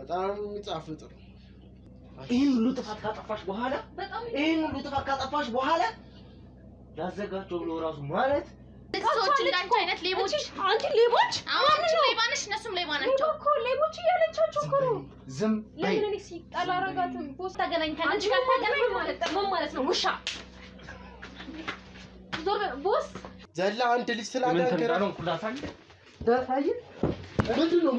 በጣም የሚጣፍጥ ነው ይሄን ሁሉ ጥፋት ካጠፋሽ በኋላ ያዘጋቸው ብሎ ራሱ ማለት ሰዎች እንዳንቺ አይነት ሌቦች አንቺ ሌቦች አንቺ ሌባ ነሽ እነሱም ሌባ ናቸው እኮ ሌቦች እያለቻቸው እኮ ነው ዝም በይ ለምን እኔ ሲጣላራጋትም ቦስ ተገናኝተን አንቺ ጋር ተገናኝ ማለት ነው ውሻ ዞር ቦስ ዘላ አንድ ልጅ ስላጋገረ ነው ኩላታኝ ዳታይ ምንድነው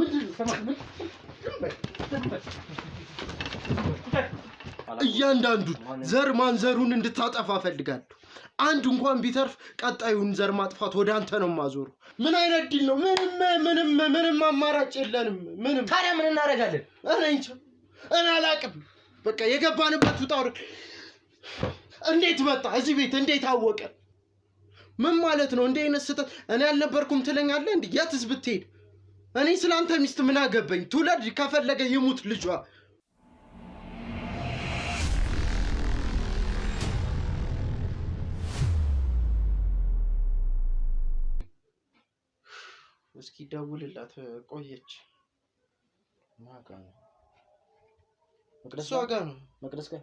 እያንዳንዱ ዘር ማንዘሩን እንድታጠፋ ፈልጋለሁ አንድ እንኳን ቢተርፍ ቀጣዩን ዘር ማጥፋት ወደ አንተ ነው ማዞሩ ምን አይነት ዲል ነው ምንም አማራጭ የለንም ምንም ታዲያ ምን እናደርጋለን እኔ አላቅም በቃ የገባንበት ውጣው እንዴት መጣ እዚህ ቤት እንዴት አወቀ ምን ማለት ነው እንዴ ነስተ እኔ አልነበርኩም ትለኛለህ እንዴ ያትስ ብትሄድ እኔ ስላንተ ሚስት ምን አገበኝ ትውለድ ከፈለገ ይሙት ልጇ እስኪ ደውልላት ቆየች ማጋ ነው መቅደስ ጋር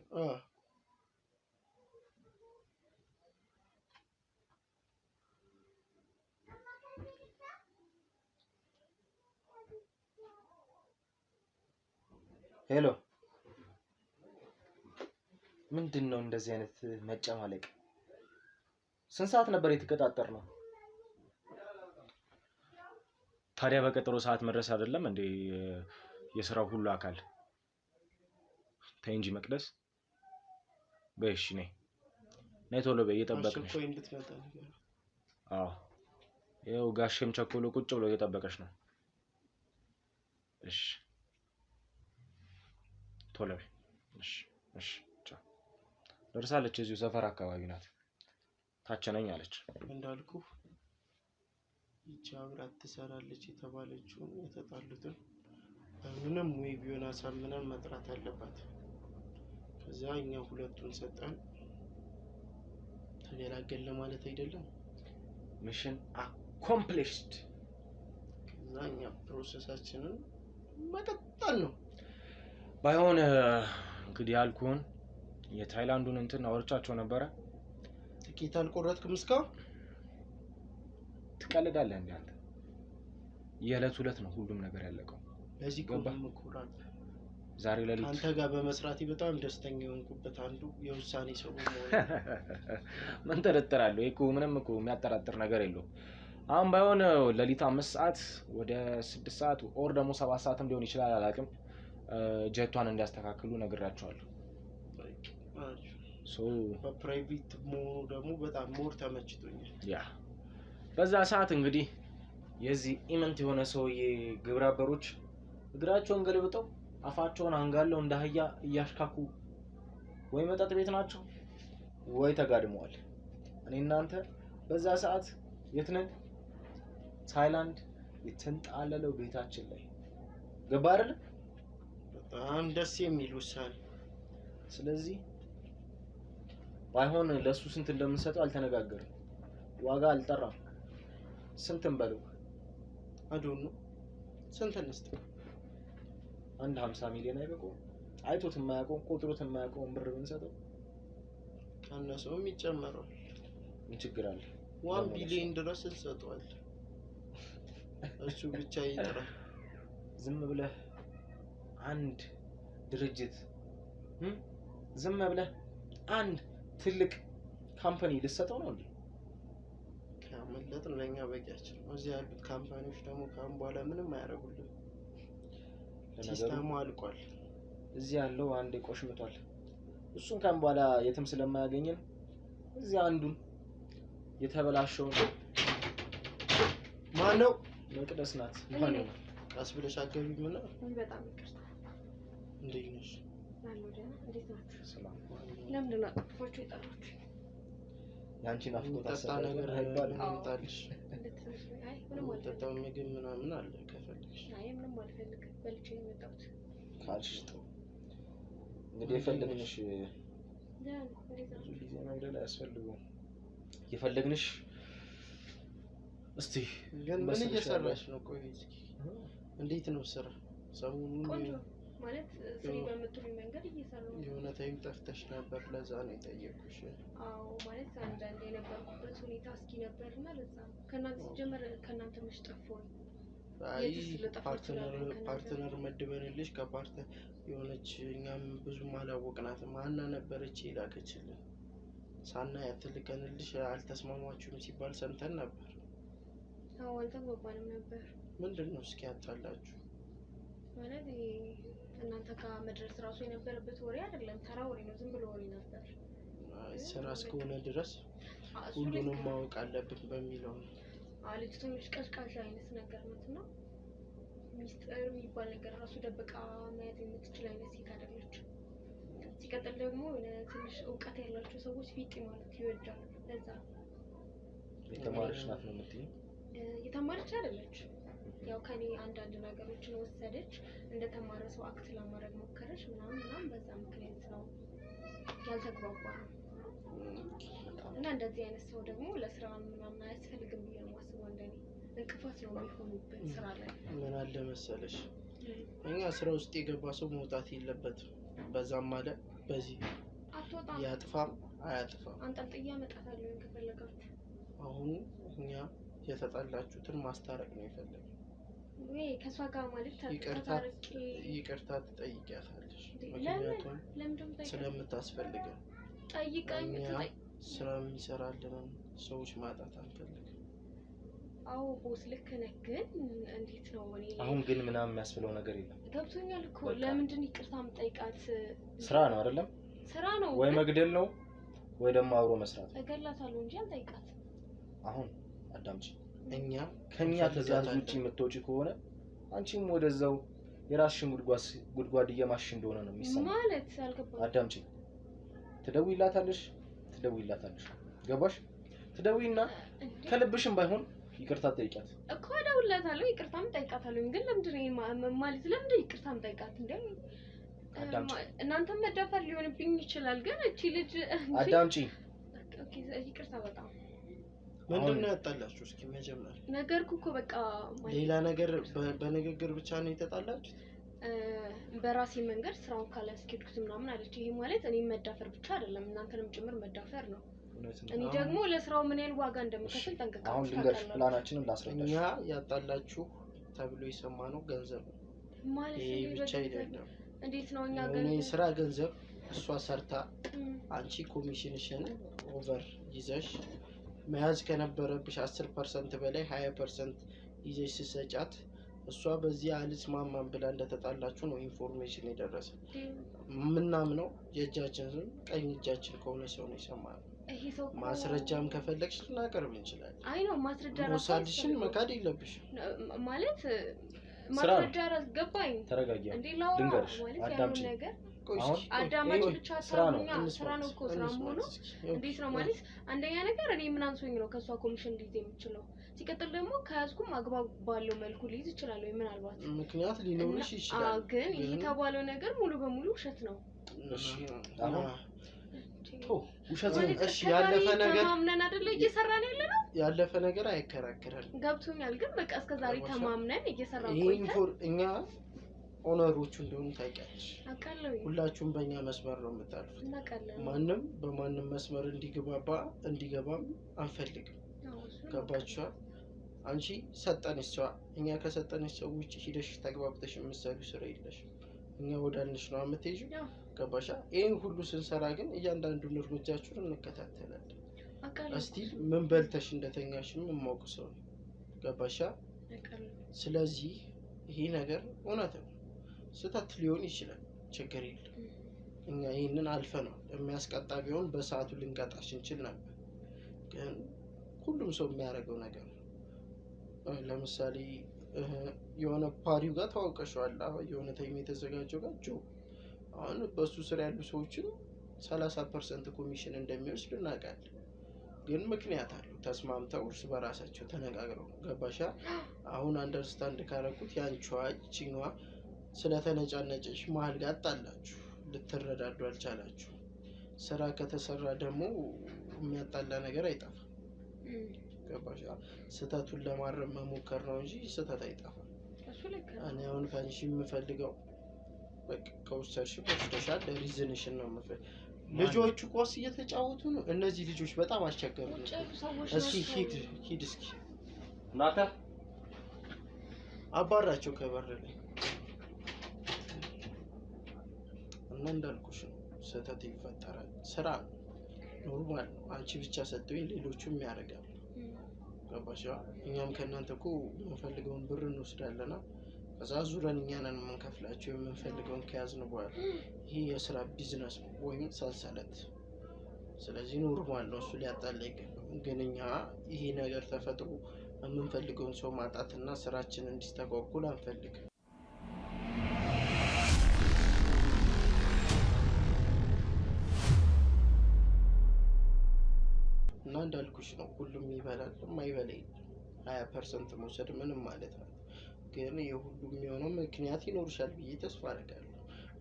ሄሎ ምንድነው እንደዚህ አይነት መጨማለቅ ስንት ሰዓት ነበር የተቀጣጠርነው ታዲያ በቀጠሮ ሰዓት መድረስ አይደለም እንዴ የሥራው ሁሉ አካል ተንጂ መቅደስ በእሺ ነይ ቶሎ በይ እየጠበቅንሽ ቆይ እንድትመጣ ነገር አዎ ይኸው ጋሽም ቸኮሎ ቁጭ ብሎ እየጠበቀሽ ነው እሺ ቶሎ በይ እሺ ቻው ደርሳለች እዚሁ ሰፈር አካባቢ ናት ታቸነኝ አለች እንዳልኩ ይቻብራት ትሰራለች የተባለችው የተጣሉትን ምንም ወይ ቢሆን አሳምነን መጥራት አለባት ከዛ እኛ ሁለቱን ሰጠን ተገላገለ ማለት አይደለም ሚሽን አኮምፕሊሽድ ከዛ እኛ ፕሮሰሳችንን መቀጠል ነው ባይሆን እንግዲህ ያልኩን የታይላንዱን እንትን አወርቻቸው ነበረ ትኬት አልቆረጥክም እስካሁን ትቀልዳለህ እንዴ አንተ የዕለት ሁለት ነው ሁሉም ነገር ያለቀው ለዚህ ቆምኩራት ዛሬ ለሊት አንተ ጋር በመስራቴ በጣም ደስተኛ ሆንኩበት አንዱ የውሳኔ ሰው ነው ምን ተረጥራለሁ እኮ ምንም እኮ የሚያጠራጥር ነገር የለው አሁን ባይሆን ለሊት 5 ሰዓት ወደ 6 ሰዓት ኦር ደግሞ 7 ሰዓትም ሊሆን ይችላል አላቅም ጀቷን እንዲያስተካክሉ ነግራቸዋለሁ ሶ በፕራይቬት ሞሩ ደግሞ በጣም ሞር ተመችቶኛል ያ በዛ ሰዓት እንግዲህ የዚህ ኢመንት የሆነ ሰውዬ ግብራበሮች እግራቸውን ገልብጠው አፋቸውን አንጋለው እንዳህያ እያሽካኩ ወይ መጠጥ ቤት ናቸው ወይ ተጋድመዋል እኔ እናንተ በዛ ሰዓት የት ነን ታይላንድ የተንጣለለው ቤታችን ላይ ገባ አይደል በጣም ደስ የሚል ውሳኔ ስለዚህ ባይሆን ለሱ ስንት እንደምንሰጠው አልተነጋገርም ዋጋ አልጠራም ስንትም በለው አዶኑ ስንት እንስጥ አንድ 50 ሚሊዮን አይበቁም አይቶት የማያውቀው ቁጥሩት የማያውቀው ብር ብንሰጠው ካነሰውም ይጨመራል ምን ችግር አለ 1 ቢሊዮን ድረስ እንሰጠዋል እሱ ብቻ ይጥራ ዝም ብለህ አንድ ድርጅት ዝም ብለህ አንድ ትልቅ ካምፓኒ ልሰጠው ነው እንዴ ካመለጥን ለኛ በቂያችን ነው እዚህ ያሉት ካምፓኒዎች ደግሞ ካም በኋላ ምንም አያረጉልም ሲስተሙ አልቋል እዚህ ያለው አንድ ቆሽምቷል እሱን ካም በኋላ የትም ስለማያገኝን እዚህ አንዱን የተበላሸው ማነው መቅደስ ናት ማነው ራስ ብለሽ አገቢም ነው በጣም ይቅርታ እንዴት ነሽ አለው ደህና እንዴት ናችሁ ሰላም ለምን አጥፋችሁ ይጣላችሁ ያንቺን አፍቆት አሰጣ ነገር አይባልም እንጣልሽ አይ ምንም ወጣው ምግብ ምናምን አለ ከፈልሽ አይ ምንም አልፈልግም በልቼ የመጣሁት ካልሽ ጥሩ እንግዲህ የፈለግንሽ ደህና ጊዜ መንገድ ያስፈልገው የፈለግንሽ እስቲ ግን ምን እየሰራሽ ነው ቆይ እስኪ እንዴት ነው ስራ ሰሞኑን ማለት ስሪ በምትሉኝ መንገድ እየሰራሁ የሆነ ታይም ጠፍተሽ ነበር ለዛ ነው የጠየኩሽ አዎ ማለት አንዳንዴ የነበርኩበት ሁኔታ እስኪ ነበርና ለዛ ከናንተ ጀመረ ከናንተ መች ጠፋሁ አይ ፓርትነር መድበንልሽ ከፓርትነር የሆነች እኛም ብዙም አላወቅናትም ማና ነበረች ይላከችልን ሳና ያትልከንልሽ አልተስማማችሁም ሲባል ሰምተን ነበር አዎ አልተግባባንም ነበር ምንድነው እስኪ ያጣላችሁ ማለት እናንተ ጋር መድረስ ራሱ የነበረበት ወሬ አይደለም ተራ ወሬ ነው ዝም ብሎ ወሬ ነበር ስራ እስከሆነ ድረስ ሁሉንም ማወቅ አለብን በሚለው ልጅቷ ትንሽ ቀዝቃዛ አይነት ነገር ናትና ሚስጥር የሚባል ነገር ራሱ ደብቃ ማየት የምትችል አይነት ሴት አይደለች ሲቀጥል ደግሞ ትንሽ እውቀት ያላቸው ሰዎች ፊት ማለት ይወዳሉ ለዛ የተማረች ናት ነው የምትይኝ የተማረች አይደለች ያው ከኔ አንዳንድ ነገሮችን ወሰደች እንደተማረ ሰው አክት ለማድረግ ሞከረች ምናምን በዛ ምክንያት ነው ያልተግባባነው እና እንደዚህ አይነት ሰው ደግሞ ለስራ ምናምን አያስፈልግም ብዬ ነው ማስበው እንደኔ እንቅፋት ነው የሚሆኑበት ስራ ላይ ምን አለ መሰለሽ እኛ ስራ ውስጥ የገባ ሰው መውጣት የለበትም በዛም ማለት በዚህ አትወጣም ያጥፋም አያጥፋም አንጠልጥያ መጣታለሁ ከፈለጋችሁ አሁን እኛ የተጣላችሁትን ማስታረቅ ነው የፈለግነው ወይ ከሷ ጋር ማለት ይቅርታ ትጠይቂያታለሽ ምክንያቱም ስለምታስፈልገን ጠይቀኝ ስራ የሚሰራልን ሰዎች ማጣት አንፈልግም አዎ ቦስ ልክ ነህ ግን እንዴት ነው እኔ አሁን ግን ምናምን የሚያስፈልው ነገር የለም ገብቶኛል እኮ ለምንድን ይቅርታ የምጠይቃት ስራ ነው አይደለም ስራ ነው ወይ መግደል ነው ወይ ደግሞ አብሮ መስራት እገላታለሁ እንጂ አልጠይቃት አሁን አዳምጪ እኛ ከኛ ትዕዛዝ ውጪ የምትወጪ ከሆነ አንቺም ወደዛው የራስሽን ጉድጓድ እየማሽ እንደሆነ ነው የሚሰማው ማለት አልገባም አዳምጪ ትደውይላታለሽ ገባሽ ትደውይና ከልብሽም ባይሆን ይቅርታ ጠይቂያት እኮ እደውልላታለሁ ይቅርታም ጠይቃታለሁ ግን ለምንድን ነው ማለት ለምንድን ይቅርታም ጠይቃት እንዴ እናንተ መደፈር ሊሆንብኝ ይችላል ግን እቺ ልጅ አዳምጪ ኦኬ ይቅርታ በጣም ምንድነው ያጣላችሁ እስኪ መጀመር ነገርኩ እኮ በቃ ሌላ ነገር በንግግር ብቻ ነው የተጣላችሁ በራሴ መንገድ ስራውን ካላስኬድኩት ምናምን አለች ይሄ ማለት እኔ መዳፈር ብቻ አይደለም እናንተንም ጭምር መዳፈር ነው እኔ ደግሞ ለስራው ምን ያህል ዋጋ እንደምከፍል ጠንቅቀው አሁን ልንገርሽ ፕላናችንን ላስረዳሽ እኛ ያጣላችሁ ተብሎ የሰማነው ገንዘብ ማለት ይሄ ብቻ አይደለም እንዴት ነው እኛ ስራ ገንዘብ እሷ ሰርታ አንቺ ኮሚሽንሽን ኦቨር ይዘሽ መያዝ ከነበረብሽ 10% በላይ 20% ይዘሽ ሲሰጫት እሷ በዚህ አልስማማም ብላ እንደተጣላችሁ ነው ኢንፎርሜሽን የደረሰ ምናምነው የእጃችን ቀኝ እጃችን ከሆነ ሰው ነው የሰማነው ይሄ ሰው ማስረጃም ከፈለግሽ ልናቀርብ እንችላለን አይ ነው ማስረጃ ራስሽን መካድ የለብሽም ማለት ማስረጃ ራስ ገባኝ ተረጋጊ ልንገርሽ አዳምጪ ነገር አዳማጭ ብቻ ስራ ነው እኮ ስራ ሆኖ እንዴት ነው ማለት አንደኛ ነገር እኔ ምን አንሶኝ ነው ከሷ ኮሚሽን ሊዝ የምችለው ሲቀጥል ደግሞ ከያዝኩም አግባብ ባለው መልኩ ሊዝ ይችላል ወይ ምናልባት ምክንያት ሊኖርሽ ይችላል ግን ይሄ ተባለው ነገር ሙሉ በሙሉ ውሸት ነው እሺ አሁን ውሸት ነው እሺ ያለፈ ነገር ተማምነን አይደለ እየሰራን ያለነው ያለፈ ነገር አይከራከራል ገብቶኛል ግን በቃ እስከዛሬ ተማምነን እየሰራን እኛ ኦነሮቹ እንደሆኑ ታውቂያለሽ አቃለው ሁላችሁም በእኛ መስመር ነው የምታልፉት ማንም በማንም መስመር እንዲገባም አንፈልግም ገባችሁ አንቺ ሰጠንሽ እኛ ከሰጠንሽ ውጪ ሂደሽ ተግባብተሽ የምትሰሩ ስራ የለሽ እኛ ወዳንሽ ነው የምትይዥው ገባሻ ይሄን ሁሉ ስንሰራ ግን እያንዳንዱን እርምጃችሁን እንከታተላለን እስቲ ምን በልተሽ እንደተኛሽም ማወቅ ሰው ገባሻ ስለዚህ ይሄ ነገር እውነት ነው ስህተት ሊሆን ይችላል ችግር የለም እኛ ይሄንን አልፈነው የሚያስቀጣ ቢሆን በሰዓቱ ልንቀጣሽ እንችል ነበር ግን ሁሉም ሰው የሚያደርገው ነገር ለምሳሌ የሆነ ፓሪው ጋር ተዋውቀሻል የሆነ ታይም የተዘጋጀው ጋር ጆ አሁን በሱ ስራ ያሉ ሰዎችን 30% ኮሚሽን እንደሚወስድ እናውቃለን ግን ምክንያት አለው ተስማምተው እርስ በራሳቸው ተነጋግረው ገባሻ አሁን አንደርስታንድ ካረኩት ያንቺዋ እቺኛዋ ስለተነጫነጨሽ መሀል ጋር አጣላችሁ ልትረዳዱ አልቻላችሁ ስራ ከተሰራ ደግሞ የሚያጣላ ነገር አይጠፋም ገባሻ ስህተቱን ለማረም መሞከር ነው እንጂ ስህተት አይጠፋም እኔ አሁን ከአንቺ የምፈልገው በቃ ከወሰድሽ ወስደሻል። ሪዝንሽን ነው የምፈልግ። ልጆቹ ኳስ እየተጫወቱ ነው። እነዚህ ልጆች በጣም አስቸጋሪ ነው። እስኪ ሂድ እስኪ ናታ አባራቸው ከበር ላይ እና እንዳልኩሽ ነው ስህተት ይፈጠራል። ስራ ኖርማል ነው። አንቺ ብቻ ሰጥቶኝ ሌሎቹም ያደርጋሉ። ገባሽ? እኛም ከእናንተ እኮ የምንፈልገውን ብር እንወስዳለና ከዛ ዙረን እኛ ነን የምንከፍላቸው የምንፈልገውን ከያዝን በኋላ። ይሄ የስራ ቢዝነስ ወይም ሰንሰለት። ስለዚህ ኖርማል ነው፣ እሱ ሊያጣላ አይገባም። ግን እኛ ይሄ ነገር ተፈጥሮ የምንፈልገውን ሰው ማጣትና ስራችን እንዲስተጓጉል አንፈልግም። እና እንዳልኩሽ ነው ሁሉም ይበላል፣ የማይበላ የለም። 20% መውሰድ ምንም ማለት ነው። ግን የሁሉም የሚሆነው ምክንያት ይኖርሻል ብዬ ተስፋ አደርጋለሁ።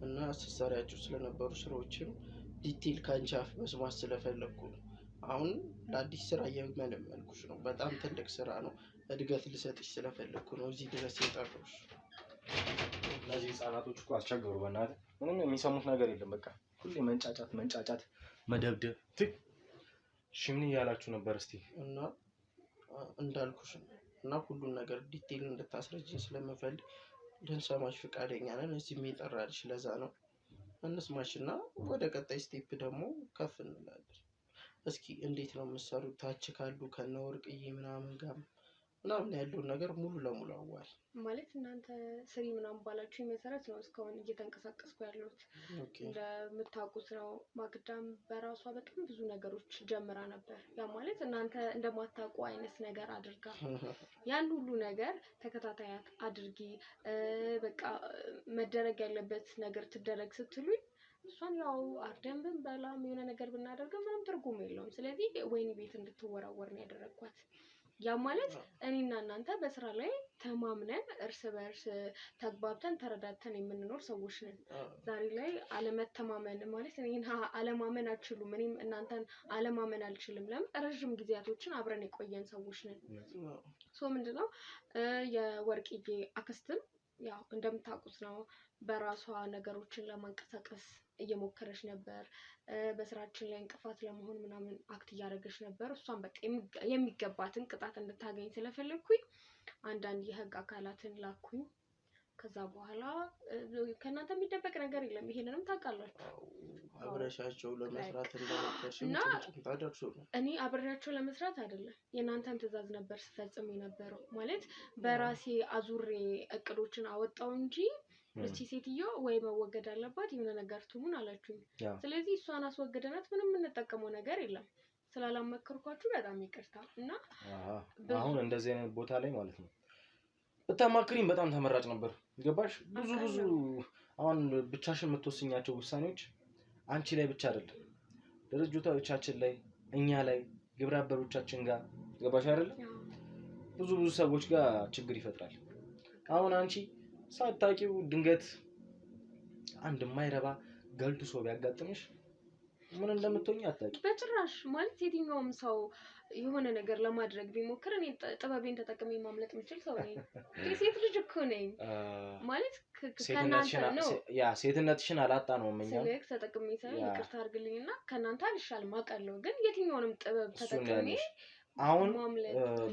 እና ስትሰሪያቸው ስለነበሩ ስራዎችም ዲቴል ከአንቺ አፍ መስማት ስለፈለግኩ ነው። አሁን ለአዲስ ስራ እየመለመልኩሽ ነው። በጣም ትልቅ ስራ ነው። እድገት ልሰጥሽ ስለፈለግኩ ነው እዚህ ድረስ የጠራሁሽ። እነዚህ ህጻናቶች እኮ አስቸገሩ። በእናትህ ምንም የሚሰሙት ነገር የለም። በቃ ሁሌ መንጫጫት፣ መደብደብ። እሺ ምን እያላችሁ ነበር? እስቲ እና እንዳልኩሽ ነው እና ሁሉን ነገር ዲቴል እንድታስረጅኝ ስለምፈልግ ልንሰማሽ ፈቃደኛ ነን። እዚህም የጠራልሽ ለዛ ነው። እንስማሽና ወደ ቀጣይ ስቴፕ ደግሞ ከፍ እንላለን። እስኪ እንዴት ነው የምትሰሩት? ታች ካሉ ከነ ወርቅዬ ምናምን ጋር ምናምን ያለውን ነገር ሙሉ ለሙሉ አዋል ማለት እናንተ ስሪ ምናምን ባላችሁ መሰረት ነው እስካሁን እየተንቀሳቀስኩ ያለሁት። እንደምታውቁት ነው ማግዳም በራሷ በጣም ብዙ ነገሮች ጀምራ ነበር። ያ ማለት እናንተ እንደማታውቁ አይነት ነገር አድርጋ ያን ሁሉ ነገር ተከታታያት አድርጊ በቃ መደረግ ያለበት ነገር ትደረግ ስትሉኝ እሷን ያው አርደን ብንበላም የሆነ ነገር ብናደርግም ምንም ትርጉም የለውም። ስለዚህ ወይኒ ቤት እንድትወራወር ነው ያደረኳት። ያ ማለት እኔና እናንተ በስራ ላይ ተማምነን እርስ በርስ ተግባብተን ተረዳድተን የምንኖር ሰዎች ነን። ዛሬ ላይ አለመተማመን ማለት እኔን አለማመን አልችሉም፣ እኔም እናንተን አለማመን አልችልም። ለምን ረዥም ጊዜያቶችን አብረን የቆየን ሰዎች ነን። ሶ ምንድነው የወርቅዬ አክስትም ያው እንደምታውቁት ነው በራሷ ነገሮችን ለማንቀሳቀስ እየሞከረች ነበር። በስራችን ላይ እንቅፋት ለመሆን ምናምን አክት እያደረገች ነበር። እሷን በቃ የሚገባትን ቅጣት እንድታገኝ ስለፈለግኩኝ አንዳንድ የህግ አካላትን ላኩኝ። ከዛ በኋላ ከእናንተ የሚደበቅ ነገር የለም፣ ይሄንንም ታውቃላችሁ። አብረሻቸው ለመስራት እንደሞከርሽም ጭምጭምታ ደርሶ ነው። እኔ አብሬያቸው ለመስራት አይደለም የእናንተን ትዕዛዝ ነበር ስፈጽም የነበረው። ማለት በራሴ አዙሬ እቅዶችን አወጣው እንጂ እቺ ሴትዮ ወይ መወገድ አለባት የሆነ ነገር ትሁን አላችሁኝ። ስለዚህ እሷን አስወግደናት ምንም የምንጠቀመው ነገር የለም። ስላላመከርኳችሁ በጣም ይቅርታ። እና አሁን እንደዚህ አይነት ቦታ ላይ ማለት ነው ብታማክሪኝ በጣም ተመራጭ ነበር። ገባሽ? ብዙ አሁን ብቻሽን የምትወስኛቸው ውሳኔዎች አንቺ ላይ ብቻ አይደለም፣ ድርጅቶቻችን ላይ፣ እኛ ላይ፣ ግብረ አበሮቻችን ጋር ገባሽ አይደለ? ብዙ ሰዎች ጋር ችግር ይፈጥራል። አሁን አንቺ ሳታውቂው ድንገት አንድ የማይረባ ገልቱ ሰው ቢያጋጥምሽ ምን እንደምትሆኝ አታውቂ በጭራሽ። ማለት የትኛውም ሰው የሆነ ነገር ለማድረግ ቢሞክር እኔ ጥበቤን ተጠቅሜ ማምለጥ የምችል ሰው ነኝ። ሴት ልጅ እኮ ነኝ። ማለት ከእናንተ ነው ያ ሴትነትሽን አላጣ ነው የምኛው ስልክ ተጠቅሜ ሳይሆን ይቅርታ አድርግልኝና ከእናንተ አልሻልም አውቃለሁ። ግን የትኛውንም ጥበብ ተጠቅሜ አሁን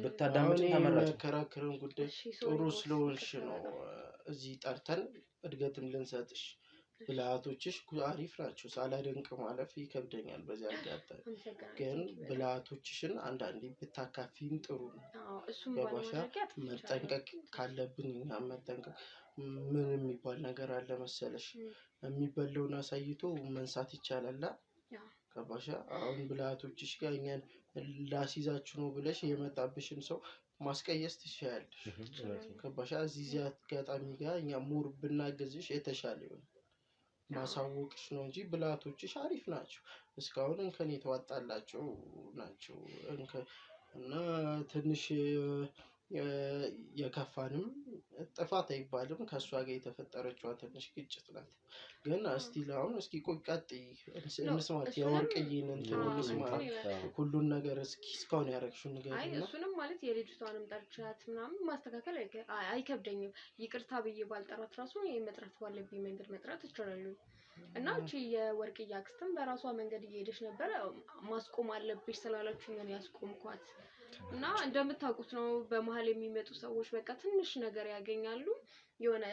ብታዳምጪ ተመራጭ። ከራከረን ጉዳይ ጥሩ ስለሆንሽ ነው እዚህ ጠርተን እድገትም ልንሰጥሽ። ብልሃቶችሽ አሪፍ ናቸው። ሳላደንቅ ማለፍ ይከብደኛል በዚህ አጋጣሚ። ግን ብልሃቶችሽን አንዳንዴ ብታካፊም ጥሩ ነው። ገባሻ? መጠንቀቅ ካለብን እኛ መጠንቀቅ። ምን የሚባል ነገር አለ መሰለሽ? የሚበላውን አሳይቶ መንሳት ይቻላል። ገባሻ? አሁን ብልሃቶችሽ ጋር እኛን ላሲዛችሁ ነው ብለሽ የመጣብሽን ሰው ማስቀየስ ትችያለሽ። ገባሻ? እዚህ አጋጣሚ ጋር እኛ ሙር ብናገዝሽ የተሻለ ይሆናል። ማሳወቅሽ ነው እንጂ ብልሃቶችሽ አሪፍ ናቸው። እስካሁን እንከን የተዋጣላቸው ናቸው። እና ትንሽ የከፋንም ጥፋት አይባልም ከእሷ ጋር የተፈጠረችዋ ትንሽ ግጭት ናት። ግን እስቲ አሁን እስኪ ቆይ ቀጥይ እንስማት የወርቅዬን እንትን እንስማት ሁሉን ነገር እስኪ እስካሁን ያደረግሽውን ነገር አይ እሱንም ማለት የልጅቷንም ጠርቻት ምናምን ማስተካከል አይከብደኝም። ይቅርታ ብዬ ባልጠራት ራሱ መጥራት ባለብኝ መንገድ መጥራት እችላለሁ። እና እቺ የወርቅዬ አክስትም በራሷ መንገድ እየሄደች ነበር። ማስቆም አለብሽ ስላለችኝ ነው ያስቆምኳት። እና እንደምታውቁት ነው በመሀል የሚመጡ ሰዎች በቃ ትንሽ ነገር ያገኛሉ የሆነ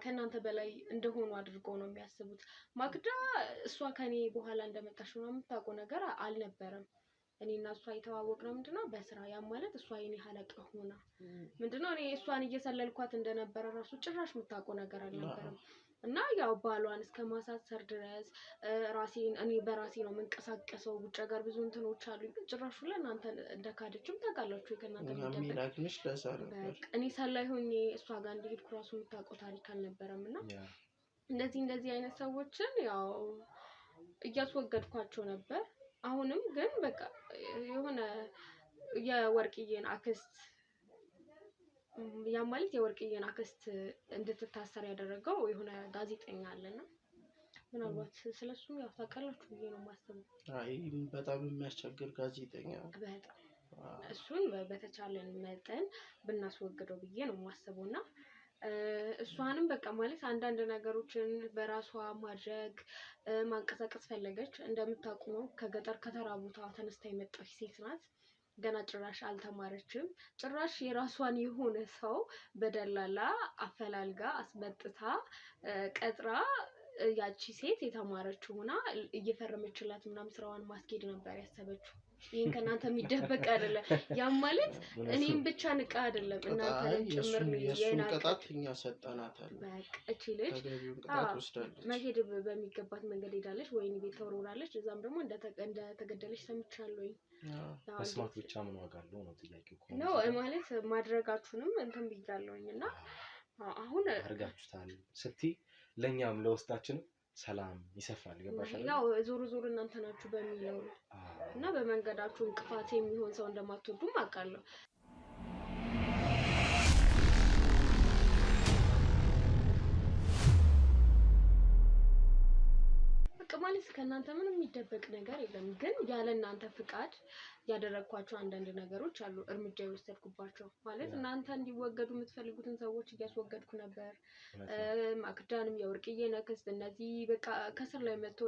ከእናንተ በላይ እንደሆኑ አድርገው ነው የሚያስቡት። ማክዳ እሷ ከኔ በኋላ እንደመጣሽ ነው የምታውቀው ነገር አልነበረም። እኔና እሷ የተዋወቅነው ምንድነው በስራ ያ ማለት እሷ የኔ ሀለቃ ሆና ምንድነው እኔ እሷን እየሰለልኳት እንደነበረ ራሱ ጭራሽ የምታውቀው ነገር አልነበረም። እና ያው ባሏን እስከማሳሰር ድረስ እኔ በራሴ ነው የምንቀሳቀሰው ውጭ ሀገር ብዙ እንትኖች አሉኝ። ጭራሹ ለእናንተ እንደካደችም ታውቃላችሁ። ከእናንተ የሚደብቅሽ እኔ ሰላይ ሆኜ እሷ ጋር እንደሄድኩ ራሱ የምታውቀው ታሪክ አልነበረም። እና እንደዚህ አይነት ሰዎችን ያው እያስወገድኳቸው ነበር። አሁንም ግን በቃ የሆነ የወርቅዬን አክስት ያ ማለት የወርቅዬን አክስት እንድትታሰር ያደረገው የሆነ ጋዜጠኛ አለና ምናልባት ስለሱ ያው ታውቃላችሁ ብዬ ነው የማስበው። አይ በጣም የሚያስቸግር ጋዜጠኛ በጣም እሱን በተቻለን መጠን ብናስወግደው ብዬ ነው የማስበውና እሷንም በቃ ማለት አንዳንድ ነገሮችን በራሷ ማድረግ ማንቀሳቀስ ፈለገች። እንደምታውቁ ነው ከገጠር ከተራ ቦታ ተነስታ የመጣች ሴት ናት። ገና ጭራሽ አልተማረችም። ጭራሽ የራሷን የሆነ ሰው በደላላ አፈላልጋ አስመጥታ ቀጥራ ያቺ ሴት የተማረችው ሆና እየፈረመችላት ምናምን ስራዋን ማስኬድ ነበር ያሰበችው። ይሄን ከናንተ የሚደበቅ አይደለም። ያም ማለት እኔም ብቻ ንቃ አይደለም እናንተን ጭምር የናቀጣት እኛ ሰጠናታል። በቃ እቺ ልጅ መሄድ በሚገባት መንገድ ሄዳለች። ወይኔ ቤት ተወርውራለች። እዛም ደግሞ እንደተገደለች ሰምቻለሁ። መስማት ብቻ ምን ዋጋ አለው ነው ጥያቄው እኮ ነው ማለት ማድረጋችሁንም እንትን ብያለሁኝ። እና አሁን አድርጋችሁታል ስትይ ለኛም ለውስጣችን ሰላም ይሰፋል። ገባሽ አይደል? ያው ዞር እናንተ ናችሁ በሚለው እና በመንገዳችሁ እንቅፋት የሚሆን ሰው እንደማትወዱም አውቃለሁ። ማለት ከእናንተ ምንም የሚደበቅ ነገር የለም። ግን ያለ እናንተ ፍቃድ ያደረግኳቸው አንዳንድ ነገሮች አሉ እርምጃ የወሰድኩባቸው። ማለት እናንተ እንዲወገዱ የምትፈልጉትን ሰዎች እያስወገድኩ ነበር። ማክዳንም የወርቅዬን አክስት እነዚህ በቃ ከስር ላይ መጥቶ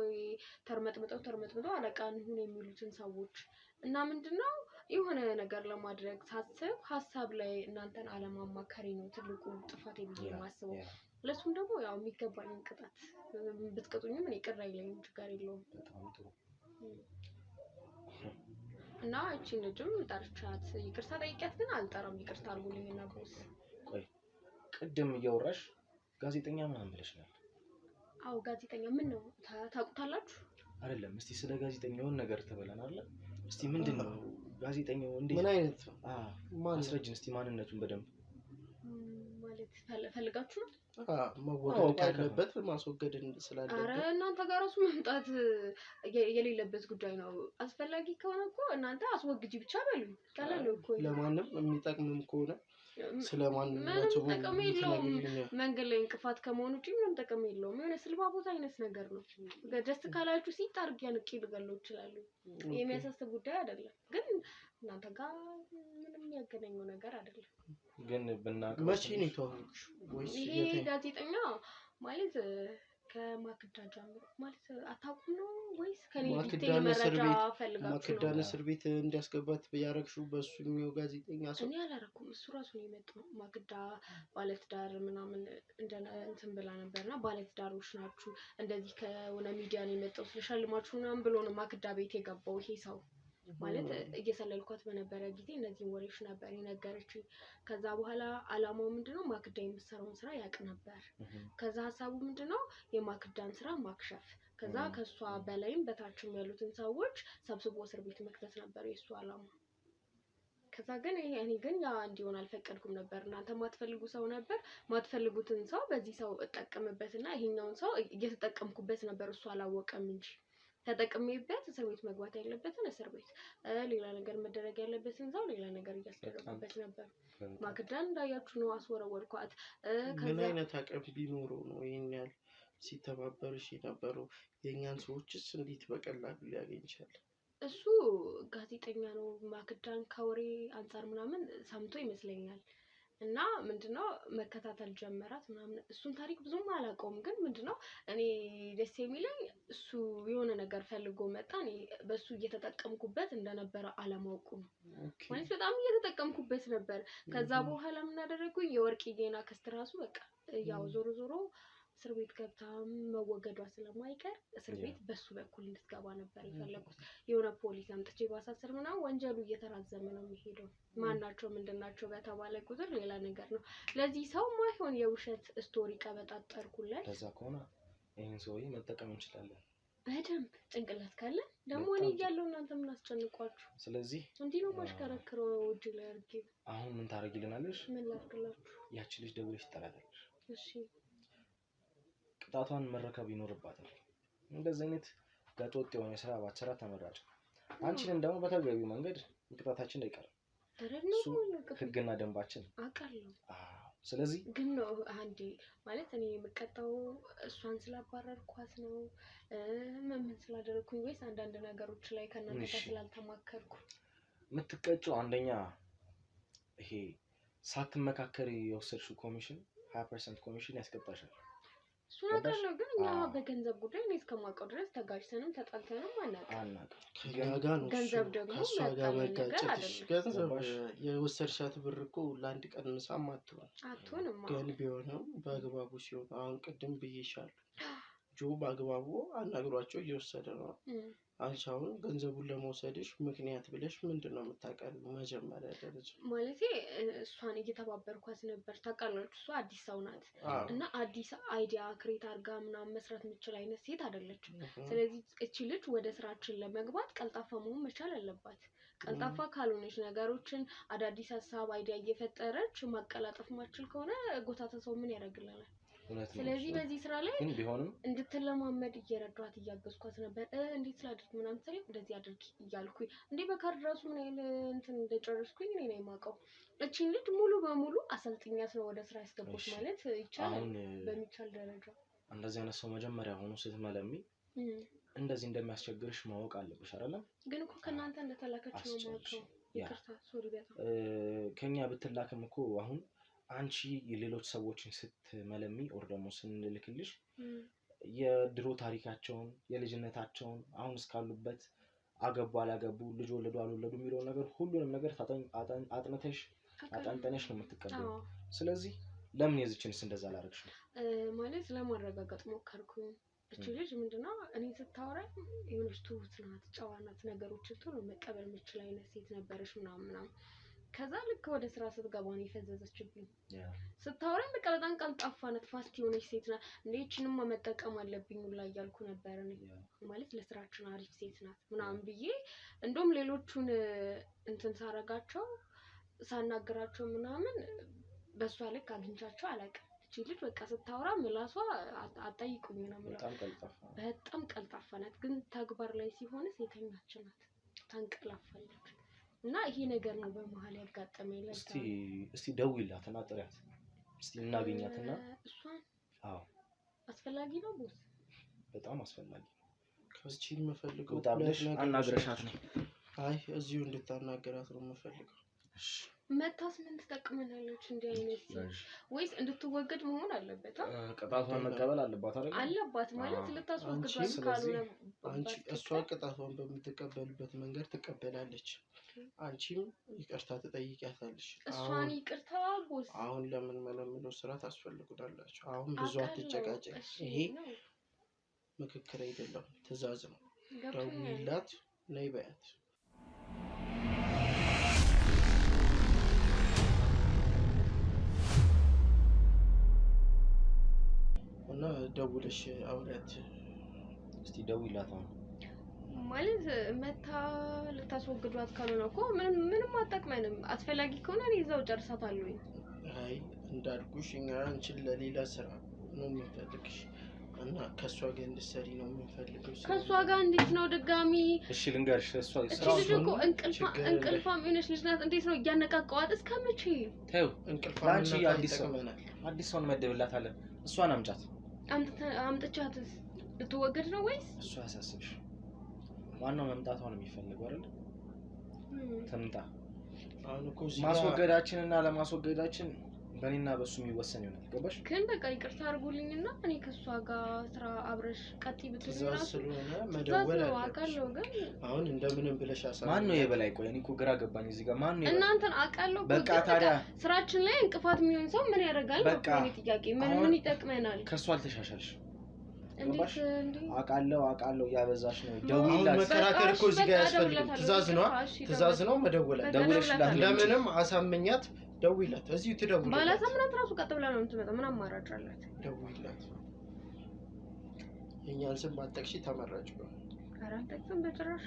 ተርመጥምጠው አለቃን ሁን የሚሉትን ሰዎች እና ምንድነው የሆነ ነገር ለማድረግ ሳስብ ሀሳብ ላይ እናንተን አለማማከሬ ነው ትልቁ ጥፋቴ ብዬ የማስበው። ለሱም ደግሞ ያው የሚገባኝን ቅጣት ብትቀጡኝም እኔ ቅር አይለኝም፣ ችግር የለውም። በጣም ጥሩ። እና እቺን ልጅም ጠርቻት ይቅርታ ጠይቂያት፣ ግን አልጠራም ይቅርታ አድርጉልኝና ቦስ። ቆይ ቅድም እያወራሽ ጋዜጠኛ ምናምን ብለሽናል። አዎ ጋዜጠኛ ምን ነው ታውቁታላችሁ? አይደለም እስቲ ስለ ጋዜጠኛውን ነገር ተበላናል። እስቲ ምንድነው ጋዜጠኛው? እንዴት ምን አይነት ነው? ማስረጅን እስቲ ማንነቱን በደንብ ማለት ፈልጋችሁ ነው? መወገድ ካለበት ማስወገድ ስላለበት። አረ እናንተ ጋር ራሱ መምጣት የሌለበት ጉዳይ ነው። አስፈላጊ ከሆነ እኮ እናንተ አስወግጂ ብቻ በሉኝ። ቀላል እኮ ለማንም የሚጠቅምም ከሆነ ስለማንነቱ ጥቅም የለውም። መንገድ ላይ እንቅፋት ከመሆኑ ውጪ ምንም ጥቅም የለውም። የሆነ ስልባ ቦታ አይነት ነገር ነው። ደስ ካላችሁ ሲጣርግ ያንቂ ልገለው ይችላል። የሚያሳስብ ጉዳይ አይደለም። ግን እናንተ ጋር ምንም ያገናኘው ነገር አይደለም። ግን ብናቀው መቼ ነው የተዋወቅሽ? ወይስ ይሄ ጋዜጠኛ ማለት ከማክዳ ጀምሮ ማለት አታውቁም ነው ወይስ ከኔ ዲቴል መረጃ ፈልጋችሁ ነው? ማክዳን እስር ቤት እንዲያስገባት ያረግሽው በሱኛው ጋዜጠኛ ሰው? እኔ አላረኩም፣ እሱ ራሱ ነው የመጣው። ማክዳ ባለትዳር ምናምን እንትን ብላ ነበርና ባለትዳሮች ናችሁ እንደዚህ ከሆነ ሚዲያ ነው የመጣው ስለሸልማችሁ ምናምን ብሎ ነው ማክዳ ቤት የገባው ይሄ ሰው። ማለት እየሰለልኳት በነበረ ጊዜ እነዚህን ወሬዎች ነበር የነገረችኝ። ከዛ በኋላ አላማው ምንድነው ማክዳ የምትሰራውን ስራ ያውቅ ነበር። ከዛ ሀሳቡ ምንድነው የማክዳን ስራ ማክሸፍ፣ ከዛ ከሷ በላይም በታችም ያሉትን ሰዎች ሰብስቦ እስር ቤት መክተት ነበር የሱ አላማ። ከዛ ግን እኔ ግን ያ እንዲሆን አልፈቀድኩም ነበር። እናንተ ማትፈልጉ ሰው ነበር፣ ማትፈልጉትን ሰው በዚህ ሰው እጠቀምበትና ይሄኛውን ሰው እየተጠቀምኩበት ነበር። እሱ አላወቀም እንጂ ተጠቅሜበት እስር ቤት መግባት ያለበትን እስር ቤት ሌላ ነገር መደረግ ያለበትን እዛው ሌላ ነገር እያስደረጉበት ነበር። ማክዳን እንዳያችሁ ነው አስወረወርኳት። ምን አይነት አቅም ቢኖረው ነው ይሄን ያህል ሲተባበርሽ የነበረው? የእኛን ሰዎችስ እንዴት በቀላሉ ሊያገኝ ይችላል? እሱ ጋዜጠኛ ነው። ማክዳን ከወሬ አንፃር ምናምን ሰምቶ ይመስለኛል እና ምንድነው መከታተል ጀመራት ምናምን። እሱን ታሪክ ብዙም አላውቀውም፣ ግን ምንድነው እኔ ደስ የሚለኝ እሱ የሆነ ነገር ፈልጎ መጣ። እኔ በሱ እየተጠቀምኩበት እንደነበረ አለማወቁ ነው። ማለት በጣም እየተጠቀምኩበት ነበር። ከዛ በኋላ ምን አደረኩኝ? የወርቅዬን አክስት ራሱ በቃ ያው ዞሮ ዞሮ እስር ቤት ገብታ መወገዷ ስለማይቀር እስር ቤት በሱ በኩል እንድትገባ ነበር የፈለኩት። የሆነ ፖሊስ አምጥቼ ባሳስር ምናምን ወንጀሉ እየተራዘመ ነው የሚሄደው። ማናቸው ምንድናቸው በተባለ ቁጥር ሌላ ነገር ነው። ለዚህ ሰው ማይሆን የውሸት ስቶሪ ቀበጣጠርኩለት። ለዛ ከሆነ ይሄን ሰውዬ መጠቀም እንችላለን በደንብ ጭንቅላት ካለ ደግሞ እኔ እያለሁ እናንተ ምን አስጨንቋችሁ? ስለዚህ እንዲህ ነው ማሽከረክረው እጅ ላይ አድርጌ። አሁን ምን ታደርጊልናለሽ? ምን ላድርግላችሁ? ያቺ ልጅ ደውለሽ ትጠራታለሽ። እሺ ቅጣቷን መረከብ ይኖርባታል። እንደዚህ አይነት ጋጠወጥ የሆነ ስራ ባትሰራ ተመራጭ። አንቺንም ደግሞ በተገቢው መንገድ ቅጣታችን አይቀርም። እሱ ህግና ደንባችን አውቃለሁ። ስለዚህ ግን ነው አንዴ ማለት እኔ የምቀጣው እሷን ስላባረርኳት ነው ምን ስላደረኩኝ ወይስ አንዳንድ ነገሮች ላይ ከእናንተ ጋር ስላልተማከርኩ? የምትቀጪው አንደኛ ይሄ ሳትመካከሪ የወሰድሽው ኮሚሽን 20% ኮሚሽን ያስቀጣሻል። እሱ ነገር ነው። ግን እኛ በገንዘብ ጉዳይ እኔ እስከማውቀው ድረስ ተጋጭተንም ተጣልተንም አናውቅም። ገንዘብ ደግሞ ከእሷ ጋር መጋጨትሽ ገንዘብ የወሰድሻት ብር እኮ ለአንድ ቀን ምሳም አትሆንም። ግን ቢሆንም በአግባቡ ሲሆን አሁን ቅድም ብዬሻለሁ ጆ በአግባቡ አናግሯቸው እየወሰደ ነው። አንቺ አሁን ገንዘቡን ለመውሰድሽ ምክንያት ብለሽ ምንድነው የምታቀርቢው? መጀመሪያ ደረጃ ማለቴ እሷን እየተባበርኳት ነበር። ታውቃለች እሷ አዲስ ሰው ናት እና አዲስ አይዲያ ክሬት አድርጋ ምናምን መስራት የምትችል አይነት ሴት አይደለችም። ስለዚህ እቺ ልጅ ወደ ስራችን ለመግባት ቀልጣፋ መሆን መቻል አለባት። ቀልጣፋ ካልሆነች ነገሮችን አዳዲስ ሀሳብ አይዲያ እየፈጠረች ማቀላጠፍ ማችል ከሆነ ጎታታ ሰው ምን ያደርግልናል? ስለዚህ በዚህ ስራ ላይ ቢሆንም እንድትለማመድ እየረዷት እያገዝኳት ነበር። እንዴት ስላድርግ ምናምን ሰሪ እንደዚህ አድርጊ እያልኩኝ እንዴ በካርድ ራሱ ምን ያህል እንትን እንደጨረስኩኝ እኔ ነኝ የማውቀው። እቺን ልጅ ሙሉ በሙሉ አሰልጥኛት ነው ወደ ስራ ያስገባሁት ማለት ይቻላል። በሚቻል ደረጃ እንደዚህ አይነት ሰው መጀመሪያ ሆኖ ስትመለሚ እንደዚህ እንደሚያስቸግርሽ ማወቅ አለብሽ አይደለም? ግን እኮ ከእናንተ እንደተላከች ነው የማውቀው። ይቅርታ ሶሪ በጣም ከኛ ብትላክም እኮ አሁን አንቺ የሌሎች ሰዎችን ስትመለሚ ኦር ደግሞ ስንልክልሽ የድሮ ታሪካቸውን የልጅነታቸውን አሁን እስካሉበት አገቡ አላገቡ ልጅ ወለዱ አልወለዱ የሚለው ነገር ሁሉንም ነገር አጥንተሽ አጠንጠነሽ ነው የምትቀበለው። ስለዚህ ለምን የዚችንስ እንደዛ አላረግሽም? ማለት ለማረጋገጥ ሞከርኩኝ። እቺ ልጅ ምንድነው እኔ ስታወራኝ የሆነች ትሁት ናት፣ ጨዋ ናት፣ ነገሮችን ቶሎ መቀበል የምትችል አይነት ሴት ነበረች ምናምን። ከዛ ልክ ወደ ስራ ስትገባ ነው የፈዘዘችብኝ። ስታወራኝ በቃ በጣም ቀልጣፋ ናት፣ ፋስት የሆነች ሴት ናት። እቺንማ መጠቀም አለብኝ ሁላ እያልኩ ነበር እኔ። ማለት ለስራችን አሪፍ ሴት ናት ምናምን ብዬ እንደውም ሌሎቹን እንትን ሳረጋቸው ሳናግራቸው ምናምን በሷ ልክ አግኝቻቸው አላውቅም። እቺ ልጅ በቃ ስታወራ ምላሷ አጠይቁኝ ነው ማለት በጣም ቀልጣፋ ናት። ግን ተግባር ላይ ሲሆን ሴተኛች ናት፣ ታንቀላፋለች። እና ይሄ ነገር ነው በመሃል ያጋጠመኝ። እስቲ ደውይላትና ጥሪያት እስቲ እናገኛትና እሷን አስፈላጊ ነው ቦስ፣ በጣም አስፈላጊ ነው። ከዚህ የምፈልገው ታብለሽ አናግረሻት ነው? አይ እዚሁ እንድታናገራት ነው የምፈልገው። እሺ መታስ ምን ትጠቅመናለች? እንዲህ አይነት ወይስ እንድትወገድ መሆን አለበት? ቅጣቷን መቀበል አለባት አይደል? አለባት ማለት ልታስወግዷት ካልሆነ አንቺ እሷ ቅጣቷን በምትቀበልበት መንገድ ትቀበላለች። አንቺም ይቅርታ ትጠይቂያታለሽ። እሷን ይቅርታ ቦስ አሁን ለምን መለምለው ስራ ታስፈልጉናላችሁ። አሁን ብዙ አትጨቃጨቅ። ይሄ ምክክር አይደለም፣ ትዕዛዝ ነው። ደውይላት፣ ነይ በያት። እና ደውለሽ አውሪያት እስቲ ደውይላት። ማለት መታ ልታስወግዷት ካልሆነ እኮ ምንም አጠቅመንም። አስፈላጊ ከሆነ እኔ እዛው ጨርሳታለሁኝ። አይ እንዳልኩሽ እኛ አንቺን ለሌላ ስራ ነው የምንፈልግሽ። እና ከሷ ጋር እንድትሰሪ ነው የምንፈልገው። ከሷ ጋር እንዴት ነው ድጋሚ? እሺ ልንገርሽ እሷ ስራው እኮ እንቅልፋም የሆነች ልጅ ናት። እንዴት ነው እያነቃቀዋት እስከ መቼ? ተይው እንቅልፋም አንቺ አዲስ ሰው እንመድብላታለን። እሷን አምጫት። አምጥቻትስ ልትወገድ ነው ወይስ? እሷ ያሳስብሽ። ዋናው መምጣቷ ነው የሚፈልገው አይደል? ትምጣ። አሁን እኮ ማስወገዳችንና ለማስወገዳችን በእኔና በሱ የሚወሰን ይሆናል። ገባሽ? ግን በቃ ይቅርታ አድርጉልኝና እኔ ከሷ ጋር ስራ አብረሽ ቀጥይ ብትሉኝ ራሱ ስለሆነ መደወል አውቃለሁ። ግን አሁን እንደምንም ብለሽ አሳብ ማን ነው የበላይ? ቆይ እኔ እኮ ግራ ገባኝ እዚህ ጋር ማን ነው እናንተን አውቃለሁ። በቃ ታዲያ ስራችን ላይ እንቅፋት የሚሆን ሰው ምን ያደርጋል? በቃ እኔ ጥያቄ ምን ይጠቅመናል? ከሷ አልተሻሻልሽ። እንዴት አውቃለሁ ያበዛሽ ነው። ደውይላት። መከራከር እኮ እዚህ ጋር ያስፈልጋል። ትእዛዝ ነው መደወል። ደውለሽላት እንደምንም አሳምኛት። ደውይላት። እዚሁ ትደውይላት። ባላሳምናት ራሱ ቀጥ ብላ ነው የምትመጣው። ምን አማራጭ አላት? ደውይላት። የእኛን ስም ባትጠቅሺ ተመራጭ ነው። ኧረ አልጠቅስም በጭራሽ።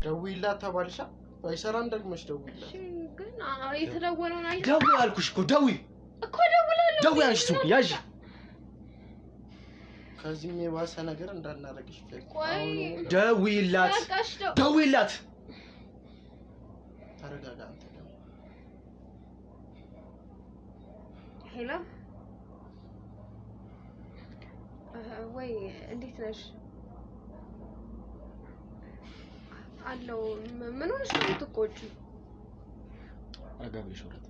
ደውይላት ተባልሻ። ባይሰራም ደግመሽ ደውይላት። እሺ ግን የተደወለውን አይደል? ደውይ አልኩሽ እኮ ደውይ እኮ ደውላለሁ። ደውይ አንቺ ስሙ ያዥ። ከዚህም የባሰ ነገር እንዳናረግሽ ፈልኩ። ደውይላት። ደውይላት። ተረጋጋ አንተ ደግሞ። ሄሎ ወይ እንዴት ነሽ? አለው ምን ሆነሽ ነው የምትቆጪው? አጋብሽ ወራት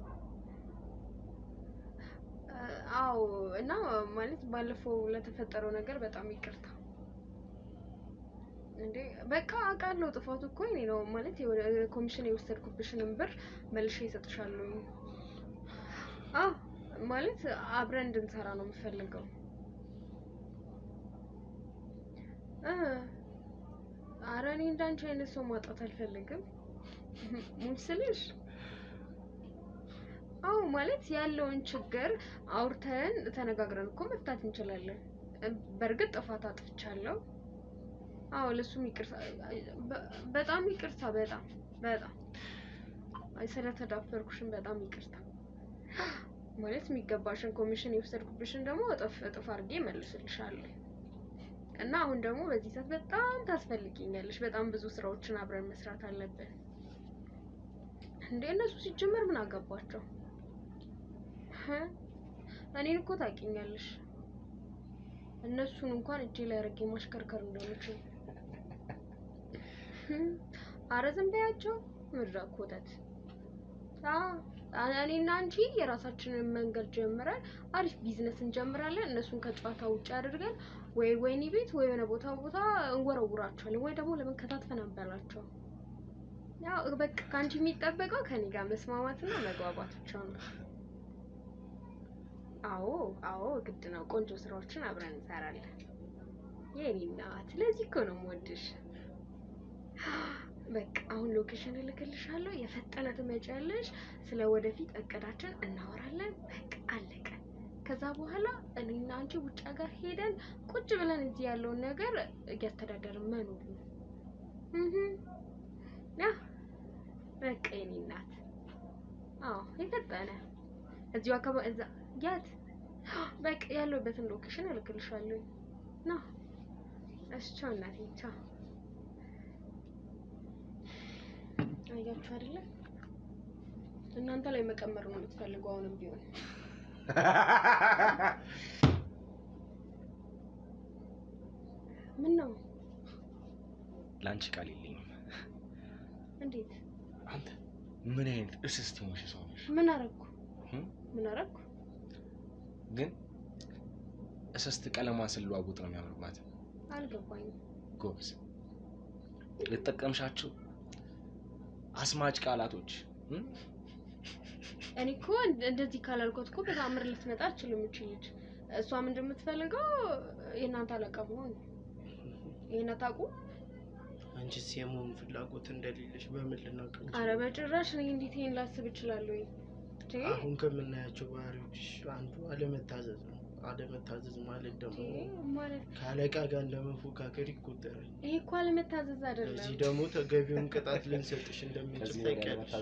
አዎ እና ማለት ባለፈው ለተፈጠረው ነገር በጣም ይቅርታ። እንዴ በቃ አውቃለሁ ጥፋቱ እኮ እኔ ነው ማለት ኮሚሽን የወሰድኩብሽንም ብር መልሼ እሰጥሻለሁ። ማለት አብረን እንድንሰራ ነው የምፈልገው። ኧረ እኔ እንዳንቺ አይነት ሰው ማጣት አልፈልግም። ሙስልሽ ማለት ያለውን ችግር አውርተን ተነጋግረን እኮ መፍታት እንችላለን። በእርግጥ ጥፋት አጥፍቻለሁ። ለሱም ይቅርታ፣ በጣም ይቅርታ። በጣም ስለተዳፈርኩሽም በጣም ይቅርታ። ማለት የሚገባሽን ኮሚሽን የወሰድኩብሽን ደግሞ እጥፍ አድርጌ መልስልሻለሁ። እና አሁን ደግሞ በዚህ ሰዓት በጣም ታስፈልጊኛለሽ። በጣም ብዙ ስራዎችን አብረን መስራት አለብን። እንዴ እነሱ ሲጀመር ምን አገባቸው? እኔን እኮ ታውቂኛለሽ። እነሱን እንኳን እጄ ላይ አድርጌ ማሽከርከር እንደምችል። ኧረ ዝም በያቸው። ምድረ ኮተት። እኔና አንቺ የራሳችንን መንገድ ጀምረን አሪፍ ቢዝነስ እንጀምራለን። እነሱን ከጨዋታ ውጭ አድርገን ወይ ወይኒ ቤት ወይ የሆነ ቦታ እንወረውራቸዋለን፣ ወይ ደግሞ ለምን ከታትፈን አንበላቸው። ያው በቃ ካንቺ የሚጠበቀው ከኔ ጋር መስማማትና መግባባት ብቻ ነው። አዎ ግድ ነው። ቆንጆ ስራዎችን አብረን እንሰራለን የኔ እናት። ለዚህ እኮ ነው የምወድሽ። በቃ አሁን ሎኬሽን እልክልሻለሁ። የፈጠነ ትመጪያለሽ። ስለ ወደፊት እቅዳችን እናወራለን። በቃ አለቀ። ከዛ በኋላ እኔና አንቺ ውጭ ሀገር ሄደን ቁጭ ብለን እዚህ ያለውን ነገር እያስተዳደርን መኖር ነው። በቃ የኔ እናት። የፈጠነ እዚሁ አካባቢ እዛ ያት በቃ ያለውበትን ሎኬሽን እልክልሻለሁ። እሺ ቻው እናቴ፣ ቻው። አያችሁ አይደለ? እናንተ ላይ መቀመር ነው የምትፈልገው አሁንም ቢሆን። ምን ነው? ላንቺ ቃል የለኝም። እንዴት? አንተ ምን አይነት እስስት ሆነሽ ሰው ነሽ? ምን አደረኩ? ግን እስስት ቀለማን ስለዋውጥ ነው የሚያምርባት። አልገባኝም። ጎበዝ የተጠቀምሻቸው አስማጭ ቃላቶች። እኔ እኮ እንደዚህ ካላልኩት እኮ በታምር ልትመጣ አትችልም እቺ ልጅ። እሷ ምን እንደምትፈልገው የእናንተ አለቃ ሆኖ ይሄን አታውቁ። አንቺስ የመሆን ፍላጎት እንደሌለሽ በምን ልናውቅ? ኧረ በጭራሽ። እኔ እንዴት ይሄን ላስብ እችላለሁ? አሁን ከምናያቸው ባህሪዎች አንዱ አለመታዘዝ ነው። አለመታዘዝ ማለት ደግሞ ማለት ካለቃ ጋር እንደመፎካከር ይቆጠራል። ይሄ እኮ አለመታዘዝ አይደለም። እዚህ ደግሞ ተገቢውን ቅጣት ልንሰጥሽ እንደምንችል ታውቂያለሽ።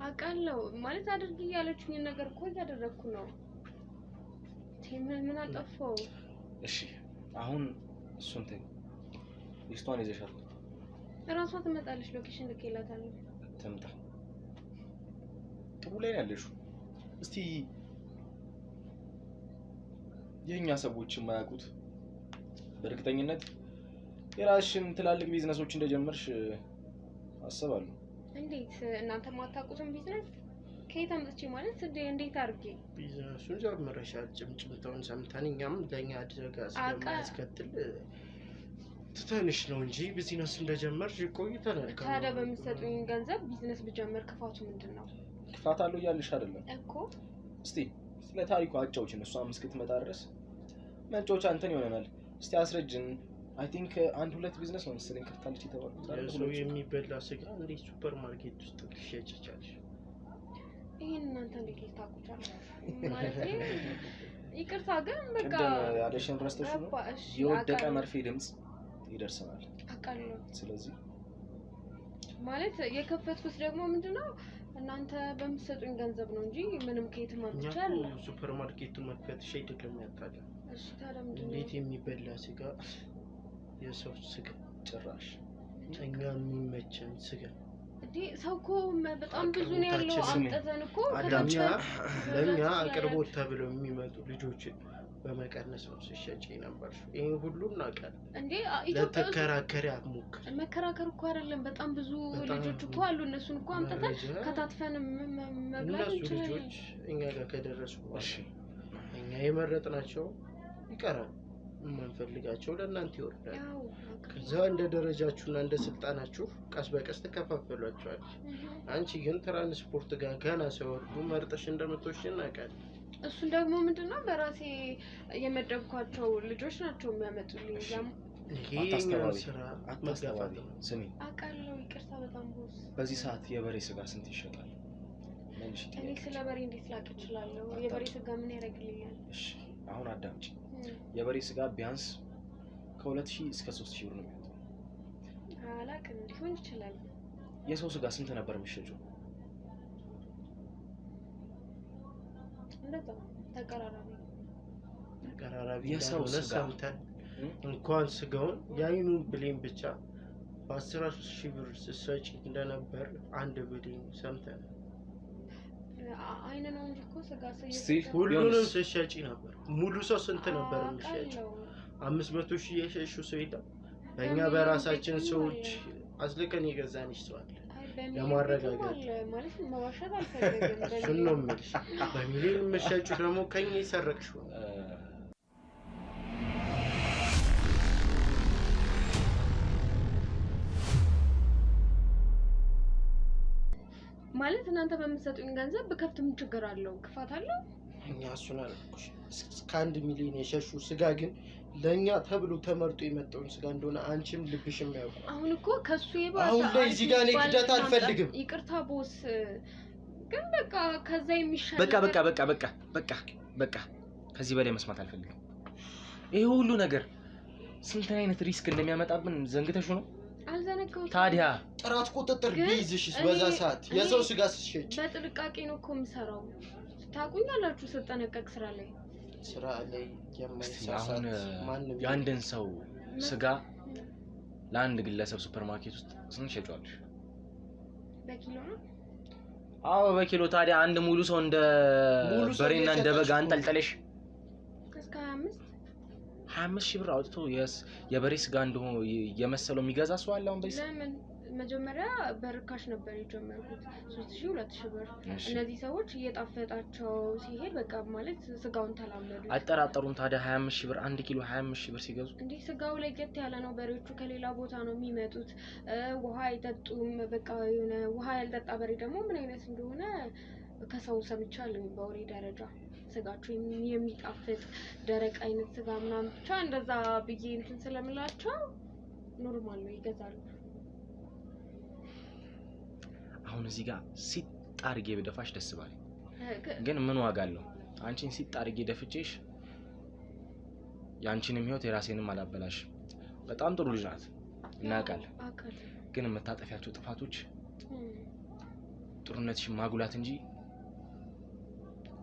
አውቃለሁ ማለት አድርጊ ያለችኝን ነገር እኮ እያደረኩ ነው። ምን አጠፋው? እሺ አሁን እሱን ተይ። ሊስቷን ይዘሻል? እራሷ ትመጣለች። ሎኬሽን ልኬላታለሁ። ትምጣ። ጥሩ ላይ ነው ያለሽው። እስቲ የኛ ሰዎች የማያውቁት በእርግጠኝነት የራስሽን ትላልቅ ቢዝነሶች እንደጀመርሽ አስባለሁ። እንዴት እናንተ ማታውቁትን ቢዝነስ ከየት አምጥቼ ማለት እንዴት አድርጌ ቢዝነሱን ጀምረሻል? ጭምጭምታውን ሰምተን እኛም ለኛ አደጋ ስለማያስከትል ትተንሽ ነው እንጂ ቢዝነስ እንደጀመርሽ ቆይተናል። ታዲያ በምትሰጡኝ ገንዘብ ቢዝነስ ብጀምር ክፋቱ ምንድን ነው? ክፋት አለው እያልሽ አይደለም እኮ። እስቲ ስለ ታሪኩ አጫውችን። እሷም እስክትመጣ ድረስ መጫወቻ እንትን ይሆነናል። እስቲ አስረጅን። አይ ቲንክ 1-2 ቢዝነስ ነው መሰለኝ ከፍታለች የተባለው። ሰው የሚበላ ስጋ እንዴት ሱፐር ማርኬት ውስጥ ትሸጪቻለሽ? ይሄን እናንተ እንዴት ታውቁታላችሁ? ማለት ይቅርታ ግን በቃ ያለሽን ረስተሽ ነው። የወደቀ መርፌ ድምጽ ይደርሰናል አውቃለሁ። ስለዚህ ማለት የከፈትኩት ደግሞ ምንድነው እናንተ በምትሰጡኝ ገንዘብ ነው እንጂ ምንም ከየትም አምጥቼ አይደለም። ሱፐር ማርኬቱን መክፈትሽ አይደለም ያጣለው። እሺ ታዲያ ምንድነው? እንዴት የሚበላ ስጋ፣ የሰው ስጋ፣ ጭራሽ እኛ የሚመቸን ስጋ እንዴ! ሰው እኮ በጣም ብዙ ነው ያለው። አምጥተን እኮ ለኛ አቅርቦት ተብለው የሚመጡ ልጆችን በመቀነስ ነው ሲሸጪ ነበር። ይሄን ሁሉ እናውቃለን። እንዴ ለተከራከሪ አትሞክር። መከራከር እኮ አይደለም። በጣም ብዙ ልጆች እኮ አሉ። እነሱን እኮ አምጥተን ከታትፈን መብላት እንችላለን። ልጆች እኛ ጋር ከደረሱ እኛ የመረጥናቸው ይቀራል። የማንፈልጋቸው ለእናንተ ይወርዳል። ከዛ እንደ ደረጃችሁና እንደ ስልጣናችሁ ቀስ በቀስ ተከፋፈሏቸዋለች። አንቺ ግን ትራንስፖርት ጋር ገና ሲወርዱ መርጠሽ እንደምትወስጂ እናውቃለን። እሱን ደግሞ ምንድነው በራሴ የመደብኳቸው ልጆች ናቸው የሚያመጡልኝ። አታስተባቢ። ስሚ አውቃለሁ። ይቅርታ በጣም ቦስ። በዚህ ሰዓት የበሬ ስጋ ስንት ይሸጣል? እኔ ስለ በሬ እንዴት ላውቅ እችላለሁ? የበሬ ስጋ ምን ያደርግልኛል? እሺ አሁን አዳምጪ። የበሬ ስጋ ቢያንስ ከ2000 እስከ 3000 ብር ነው የሚወጣው። አላውቅም፣ ሊሆን ይችላል። የሰው ስጋ ስንት ነበር የሚሸጨው? እንደዛ ተቀራራቢ የሰው ስጋ እንኳን ስጋውን ያይኑ ብሌን ብቻ በ13000 ብር ሲሰጪ እንደነበር አንድ ብሌን ሰምተን አይነ ነው እንጂ እኮ ስጋ ሁሉንም ሲሸጪ ነበር። ሙሉ ሰው ስንት ነበር የሚሸጨው? 500,000 የሸሹ ሰው የለም። በእኛ በራሳችን ሰዎች አስልከን የገዛንሽ ሰው አለ። ለማረጋጋት ማለት መዋሸት አልፈልግም። እሱን ነው የምልሽ። በሚሊዮን የምትሸጪው ደግሞ ከኛ የሰረቅሽው ማለት እናንተ በምትሰጡኝ ገንዘብ በከፍት ምን ችግር አለው? ክፋት አለው? እኛ እሱን አልኩሽ። እስከ 1 ሚሊዮን የሸሹ ስጋ ግን ለኛ ተብሎ ተመርጦ የመጣውን ስጋ እንደሆነ አንቺም ልብሽም ያውቁ። አሁን እኮ ከሱ የባሰ አሁን ላይ እዚህ ጋር እኔ ክደት አልፈልግም። ይቅርታ ቦስ፣ ግን በቃ ከዛ የሚሻል በቃ ከዚህ በላይ መስማት አልፈልግም። ይሄ ሁሉ ነገር ስንት አይነት ሪስክ እንደሚያመጣብን ዘንግተሽ ነው? አልዘነጋሁትም። ታዲያ ጥራት ቁጥጥር ቢይዝሽስ በዛ ሰዓት የሰው ስጋ ስትሸጪ? በጥንቃቄ ነው እኮ የምሰራው። ታውቁኛላችሁ ስጠነቀቅ ስራ ላይ አሁን የአንድን ሰው ስጋ ለአንድ ግለሰብ ሱፐርማርኬት ውስጥ ስንት ሸጫለሽ? በኪሎ ነው? አዎ በኪሎ። ታዲያ አንድ ሙሉ ሰው እንደ በሬና እንደ በግ አንጠልጥለሽ እስከ 25,000 ብር አውጥቶ የበሬ ስጋ እንደሆነ የመሰለው የሚገዛ ሰው አለ አሁን በዚህ? ለምን መጀመሪያ በርካሽ ነበር የጀመርኩት 3000 2000 ብር። እነዚህ ሰዎች እየጣፈጣቸው ሲሄድ በቃ ማለት ስጋውን ተላመዱ። አጠራጠሩን ታዲያ 25000 ብር 1 ኪሎ 25000 ብር ሲገዙ እንዴ! ስጋው ላይ ገት ያለ ነው። በሬዎቹ ከሌላ ቦታ ነው የሚመጡት። ውሃ አይጠጡም። በቃ የሆነ ውሃ ያልጠጣ በሬ ደግሞ ምን አይነት እንደሆነ ከሰው ሰምቻለሁ በወሬ ደረጃ። ስጋቸው የሚጣፍጥ ደረቅ አይነት ስጋ ምናምን ብቻ እንደዛ ብዬ እንትን ስለምላቸው ኖርማል ነው ይገዛሉ። አሁን እዚህ ጋር ሲጣርጌ በደፋሽ ደስ ባለ፣ ግን ምን ዋጋ አለው? አንቺን ሲጣርጌ ደፍቼሽ ያንቺንም ህይወት የራሴንም አላበላሽ። በጣም ጥሩ ልጅ ናት እናውቃለን። ግን የምታጠፊያቸው ጥፋቶች ጥሩነትሽን ማጉላት እንጂ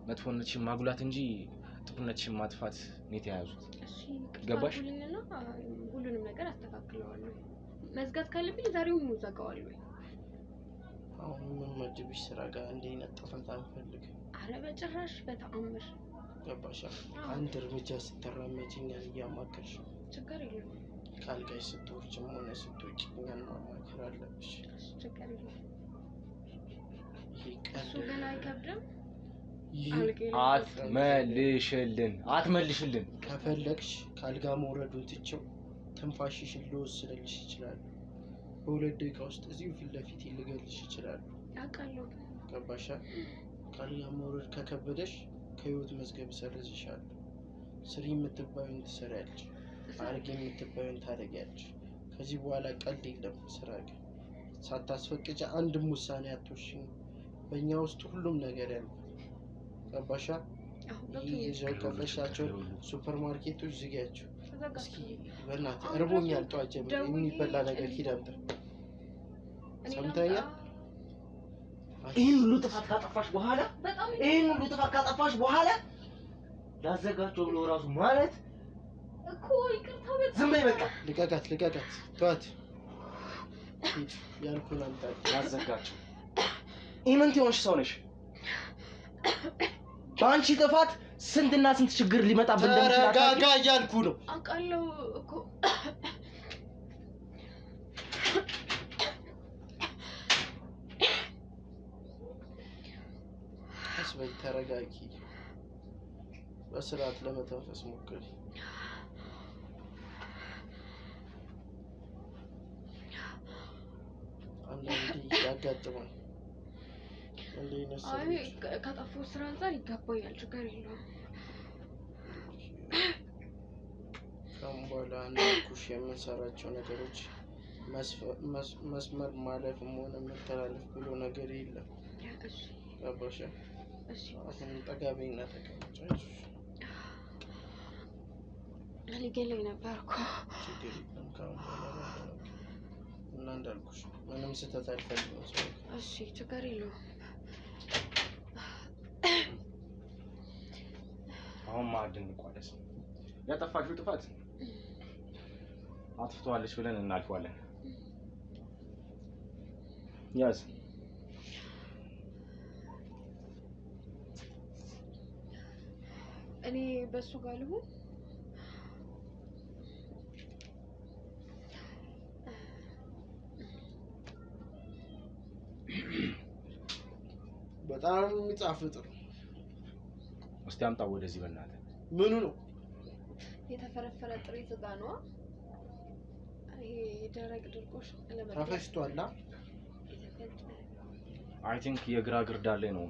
መጥፎነትሽን ማጉላት እንጂ ጥሩነትሽን ማጥፋት ነው የተያዙት። ገባሽ? ሁሉንም ነገር አስተካክለዋለሁ። መዝጋት ካለብኝ ዛሬውን ዘጋዋለሁ። አሁን ምን መድብሽ ስራ ጋር እንዲነጠፈን ታንፈልግ? አረ በጭራሽ በተአምር። ገባሽ? አንድ እርምጃ ስትራመጂኝ እያማከርሽ ችግር የለም። ካልጋሽ ስትወርጂም ሆነ ስትወጪ እኛን ማማከር አለብሽ። ችግር የለም። እሱ ግን አይከብድም። አትመልሽልን። ከፈለግሽ ካልጋ መውረዱን ትቼው ትንፋሽሽን ልወስድልሽ ይችላል። በሁለት ደቂቃ ውስጥ እዚሁ ፊት ለፊት ልገልሽ ይችላል። አውቃለሁ። ገባሽ? ካልጋ መውረድ ከከበደሽ ከህይወት መዝገብ ሰርዝሻለሁ። ስሪ የምትባዩን ትሰሪያለሽ፣ አርጊ የምትባዩን ታደርጊያለሽ። ከዚህ በኋላ ቀልድ የለም። ስራ ግን ሳታስፈቅጂ አንድም ውሳኔ አትወስኝ። በእኛ ውስጥ ሁሉም ነገር ያለ ገባሻ? ይዘው ከፈሻቸው ሱፐርማርኬቶች ዝጊያቸው። እስኪ በእናትህ እርቦኛል። ጠዋት ጀምሮ የሚበላ ነገር ሂድ አምጣ። ሰምተኸኛል? ይህን ሁሉ ጥፋት ካጠፋሽ በኋላ ላዘጋቸው ብሎ ራሱ ማለት እኮ ይቅርታ በጣም ዝም በይ በቃ። ልቀቃት ተዋት። ያልኩህን አምጣ። ላዘጋቸው ኢምንት የሆንሽ ሰው ነሽ። በአንቺ ጥፋት ስንትና ስንት ችግር ሊመጣብን እንደሚችል ተረጋጋ እያልኩ ነው። አውቃለሁ እኮ አስበይ፣ ተረጋጊ። በስርዓት ለመተንፈስ ሞክሪ። አንዳንዴ ያጋጥማል። አይ ከጠፋው ስራ አንፃር ይገባኛል። ችግር የለውም። ከአሁን በኋላ እንዳልኩሽ የምንሰራቸው ነገሮች መስመር ማለፍም ሆነ መተላለፍ ብሎ ነገር የለም። ገባሽ? አሁን ጠጋ በይና ተቀመጪ። ሊገለኝ ነበር እኮ። ችግር የለም። ከአሁን በኋላ እና እንዳልኩሽ ምንም ስህተት አልፈልግም። እሺ ችግር የለውም። አሁን ማዕድን እንቋደስ። ያጠፋሽው ጥፋት አጥፍቷለች ብለን እናልፈዋለን። ያዝ። እኔ በሱ ጋር ልሁን። በጣም የሚጣፍጥ ነው። እስቲ አምጣው ወደዚህ በእናትህ። ምኑ ነው? የተፈረፈረ ጥሬ ስጋ ነው። ይሄ ደረቅ ድርቆሽ ተፈጭቷል። አይ ቲንክ የግራ ግርዳ ላይ ነው፣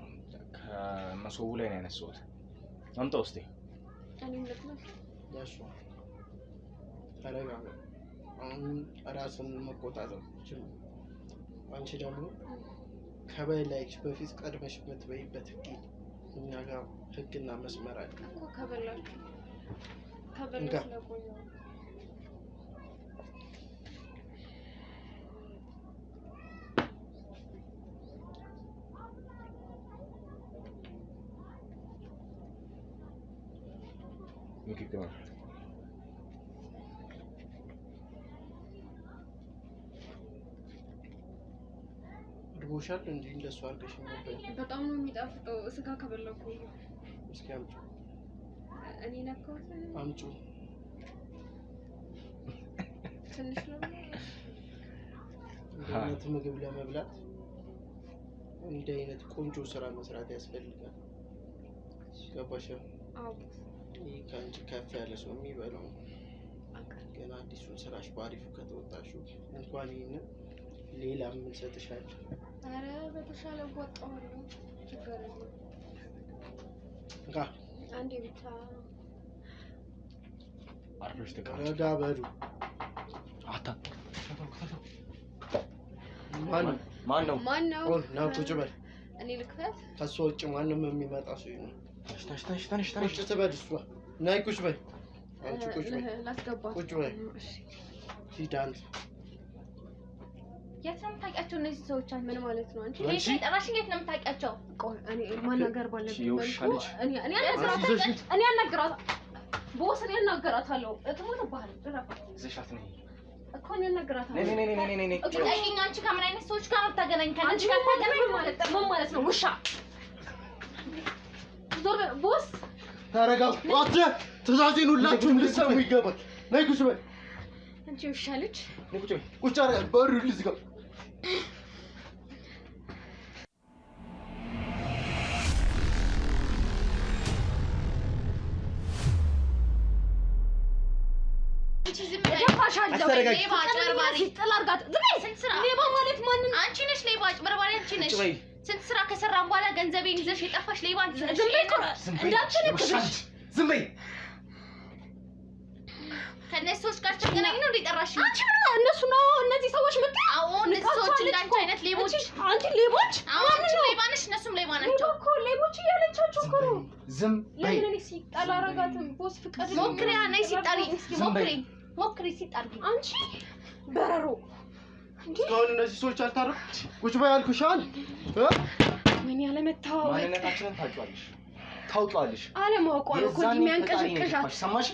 ከመሶቡ ላይ ነው ያነሳሁት። አምጣው እስቲ። እኔም ልትነው ያሹ ተረጋጋ። አሁን ራስን መቆጣጠር ጀምር። አንቺ ደግሞ ከበላይሽ በፊት ቀድመሽ የምትበይበት ህግ እኛ ጋር ህግና መስመር አለ እኮ። ከበላሽ ለቆየው ምክክር እርቦሻል እንዴ? እንደሱ አድርገሽ ነበር። በጣም ነው የሚጣፍጠው ስጋ ከበላው እኮ። እስኪ አምጪ። እኔ ነካሁት። አምጪ። ትንሽ ነው። እንዲህ አይነት ምግብ ለመብላት እንዲህ አይነት ቆንጆ ስራ መስራት ያስፈልጋል። ገባሽ? አዎ። ይሄ ከአንቺ ከፍ ያለ ሰው የሚበላው ገና አዲሱን ስራሽ ባሪፉ ከተወጣሽው እንኳን ይሄንን ሌላ ምን ሰጥሻለሁ? አረ በተሻለ ወጣው። ችግር የለም። አንዴ ብቻ አርፈሽ ተቀመጪ። ረጋ በሉ። አታ ማን ነው? ና ቁጭ በል። እኔ ልክፈት። ከሷ ውጭ ማንም የሚመጣ ሰው ይሁን። ተነሽ። ቁጭ ትበል። እሷ ናይ ቁጭ በል። አንቺ ቁጭ በይ ላስገባ ቁጭ በይ ሂዳን የት ነው የምታውቂያቸው እነዚህ ሰዎች? ምን ማለት ነው አንቺ? ለይሽ ጠራሽ እንዴት ነው የምታውቂያቸው? ቆይ እኔ ማናገር ባለብኝ ይውሻለሽ እኔ አናግራታለሁ ቦስ እኔ አናግራታለሁ እትሞትብሃል ዘሻት ነኝ እኮ እኔ አናግራታለሁ ነኝ ጠይቂኝ አንቺ ከምን አይነት ሰዎች ጋር ታገናኝ ከአንቺ ጋር ታገናኝ ምን ማለት ነው ውሻ ዞር ቦስ ታረጋው አት ትእዛዜን ሁላችሁም ልትሰሙ ይገባል ነይ ቁጭ በይ አንቺ ውሻ ልጅ ነይ ቁጭ በይ ቁጭ አረ በሩ ልዝጋው ሌባ ማለት ማንን? አንቺ ነሽ ሌባ አጭበርባሪ አንቺ ነሽ። ስንት ስራ ከሰራን በኋላ ገንዘቤን ይዘሽ የጠፋሽ ሌባ አንቺ ነሽ። ዝም በይ። ከእነዚህ ሰዎች ጋር ተገናኝ ነው እንዲጠራሽ አንቺ ምን እነሱ ነው እነዚህ ሰዎች መጣ? አዎ እነዚህ ሰዎች እንዳንቺ አይነት ሌቦች። አንቺ ሌቦች? አዎ አንቺ ሌባ ነሽ፣ እነሱም ሌባ ናቸው እኮ ሌቦች እያለቻቸው እኮ ነው። ዝም በይ። ለምን እኔ ሲጣላ አረጋትም ቦስ ፍቃድ ሞክሪ ነይ ሲጣሪ ሞክሪ ሲጣሪ አንቺ በረሮ እስካሁን እነዚህ ሰዎች አልታረቁ ቁጭ በይ አልኩሽ አይደል ምን ያለመታወቅ ማንነታችንን ታውቂዋለሽ አለማወቅ ነው እኮ የሚያንቀሽቅሻት ሰማሽ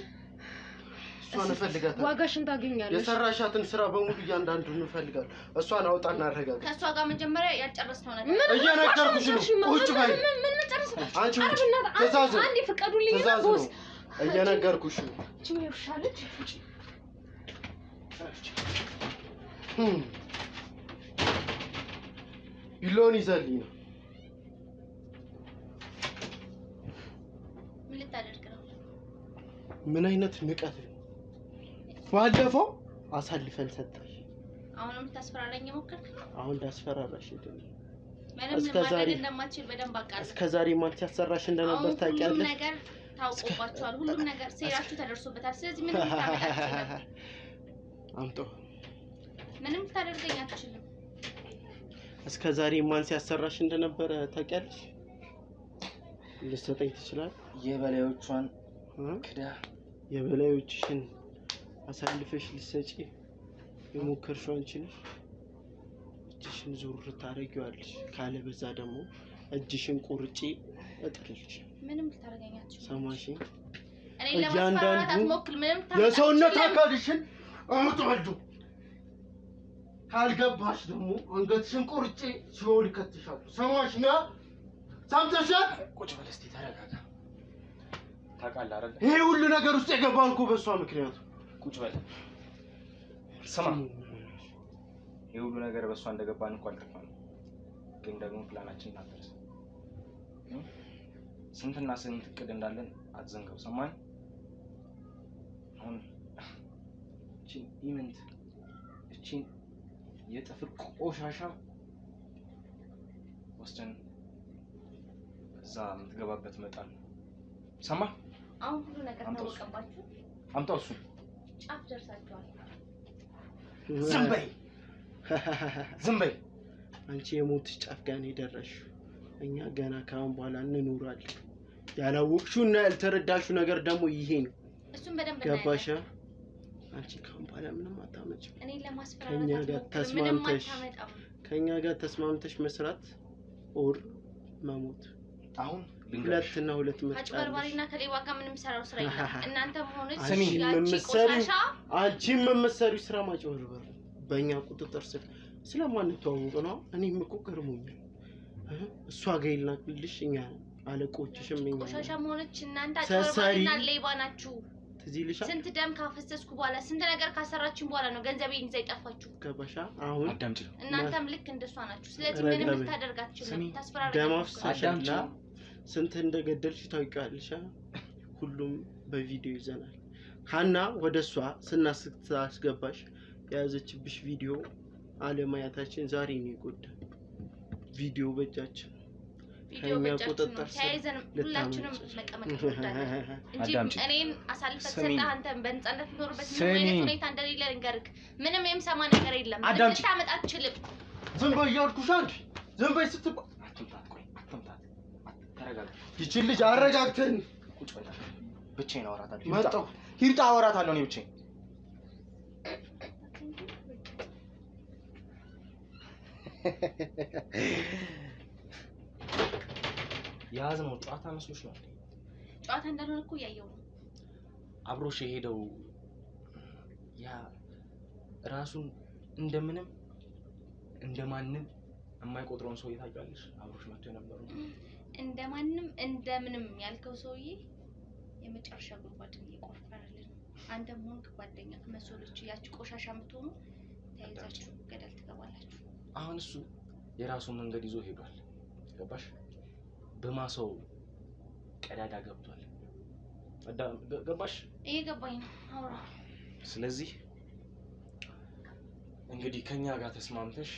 እሷን እፈልጋታለሁ ዋጋሽን ታገኛለሽ የሰራሻትን ስራ በሙሉ እያንዳንዱን እፈልጋለሁ እሷን አውጣና አረጋጋ ከሷ ጋር መጀመሪያ ያጨረስነው ነገር እየነገርኩሽ ነው ቁጭ በይ ምን መጨረስ አንቺ ትእዛዝ አንዴ ፍቀዱልኝ እና ቦስ እየነገርኩሽ ነው እቺ ይርሻለች ቢሎን ይዘልኝ ነው ምን ልታደርግ ነው ምን አይነት ንቀት ነው ባለፈው አሳልፈን ሰጣሽ አሁንም ታስፈራራኝ ሞከርክ አሁን እንዳስፈራራሽ አይደለም ምንም ማድረግ እንደማትችል በደንብ አውቃለሁ እስከዛሬ ማለት ያሰራሽ እንደነበር ታውቂያለሽ ሁሉም ነገር ታውቆባችኋል ሁሉም ነገር ሴራችሁ ተደርሶበታል ስለዚህ ምንም ታመጣችሁ አምጦ ምንም ታደርገኝ አትችልም እስከዛሬ ማን ሲያሰራሽ እንደነበር ታውቂያለሽ ልትሰጠኝ ትችላለህ የበላዮቿን ክዳ የበላዮችሽን አሳልፈሽ ልትሰጪ የሞከርሽው አንቺ ነሽ እጅሽን ዙር ታረጊዋለሽ ካለ በዛ ደግሞ እጅሽን ቁርጪ እጥልሽ ምንም ልታደርገኝ አትችልም ሰማሽ እኔ ለማስፈራራት አትሞክር ምንም የሰውነት አካልሽን አውጣለሁ ካልገባሽ ደግሞ አንገትሽን ቁርጪ ሲኦል ከተሻለሁ ሰማሽኛ ሰምተሻል ቁጭ በል እስቲ ተረጋጋ ታውቃለህ አይደል ይሄ ሁሉ ነገር ውስጥ የገባን እኮ በሷ ምክንያት ቁጭ በል ስማ ይሄ ሁሉ ነገር በሷ እንደገባን እንኳን አልጠፋንም ግን ደግሞ ፕላናችን ታደርስ ስንትና ስንት እቅድ እንዳለን አትዘንጋው ሰማኝ አሁን እቺን የጥፍር ቆሻሻ ወስደን እዛ የምትገባበት መጣል ሰማ አሁን ሁሉ ነገር ታወቀባችሁ አምጣው እሱ ጫፍ ደርሳችኋል ዝም በይ አንቺ የሞትሽ ጫፍ ጋር ነው የደረስሽው እኛ ገና ካሁን በኋላ እንኖራለን ያላወቅሽውና ያልተረዳሽው ነገር ደግሞ ይሄ ነው እሱም በደንብ ገባሽ አንቺ ካሁን በኋላ ምንም አታመጭም እኔ ለማስፈራራት ከኛ ጋር ተስማምተሽ መስራት ኦር መሞት አሁን ሁለትና ሁለት ምርጫ አጭበርባሪና ከሌባ ጋር ምንም ሰራው ስራ የለም እናንተም ሆነች አንቺም የምትሰሪው ስራ ማጭበርበር በእኛ ቁጥጥር ስር ስለማንተዋወቅ ነው እኔም እኮ ገርሞኛል እሷ ጋር ይላክልሽ እኛ አለቆችሽም እኛ ቆሻሻም ሆነች እናንተ አጭበርባሪና ሌባ ናችሁ ስንት ደም ካፈሰስኩ በኋላ ስንት ነገር ካሰራችን በኋላ ነው ገንዘቤን ይዘው የጠፋችሁ ገባሻ አሁን አዳምጪ እናንተም ልክ እንደሷ ናችሁ ስለዚህ ምንም ልታደርጋችሁ ታስፈራራችሁ ደማፍሳሻላ ስንት እንደገደልሽ ታውቂያለሽ ሁሉም በቪዲዮ ይዘናል ሀና ወደሷ ስናስገባሽ ያዘችብሽ ቪዲዮ አለማያታችን ዛሬ ነው ይጎዳል ቪዲዮ በእጃችን ቪዲዮ በእጃችን ተያይዘን ሁላችንም መቀመጥ እንወዳለን እንጂ እኔን አሳልፈህ ሰጣህ አንተም በነጻነት ኖርበት ምንም አይነት ሁኔታ እንደሌለ ልንገርህ ምንም የምሰማ ነገር የለም ምንም ታመጣ አትችልም ዝም በይ እያልኩሽ አንቺ ዝም በይ ስትባል አትምታት ተረጋጋ ይቺ ልጅ አረጋግተን ቁጭ በል ብቻዬን አወራታለሁ መጣሁ ሂድ አወራታለሁ እኔ ብቻዬን። ያዝነው ጨዋታ መስሎሽ ነው? ጨዋታ እንዳልሆነ እኮ እያየሁ ነው። አብሮሽ የሄደው ያ ራሱን እንደምንም እንደማንም የማይቆጥረውን ሰውዬ ታውቂዋለሽ? አብሮሽ መጥቶ የነበረው እንደማንም እንደምንም ያልከው ሰውዬ የመጨረሻ ጉድጓድን እየቆፈረልን ነው። አንተም ሆንክ ጓደኛ መሰሎች ያቺ ቆሻሻ የምትሆኑ ተያይዛችሁ ገደል ትገባላችሁ። አሁን እሱ የራሱን መንገድ ይዞ ሄዷል። ገባሽ? በማሰው ቀዳዳ ገብቷል። ገባሽ? እየገባኝ ነው። አውራ። ስለዚህ እንግዲህ ከኛ ጋር ተስማምተሽ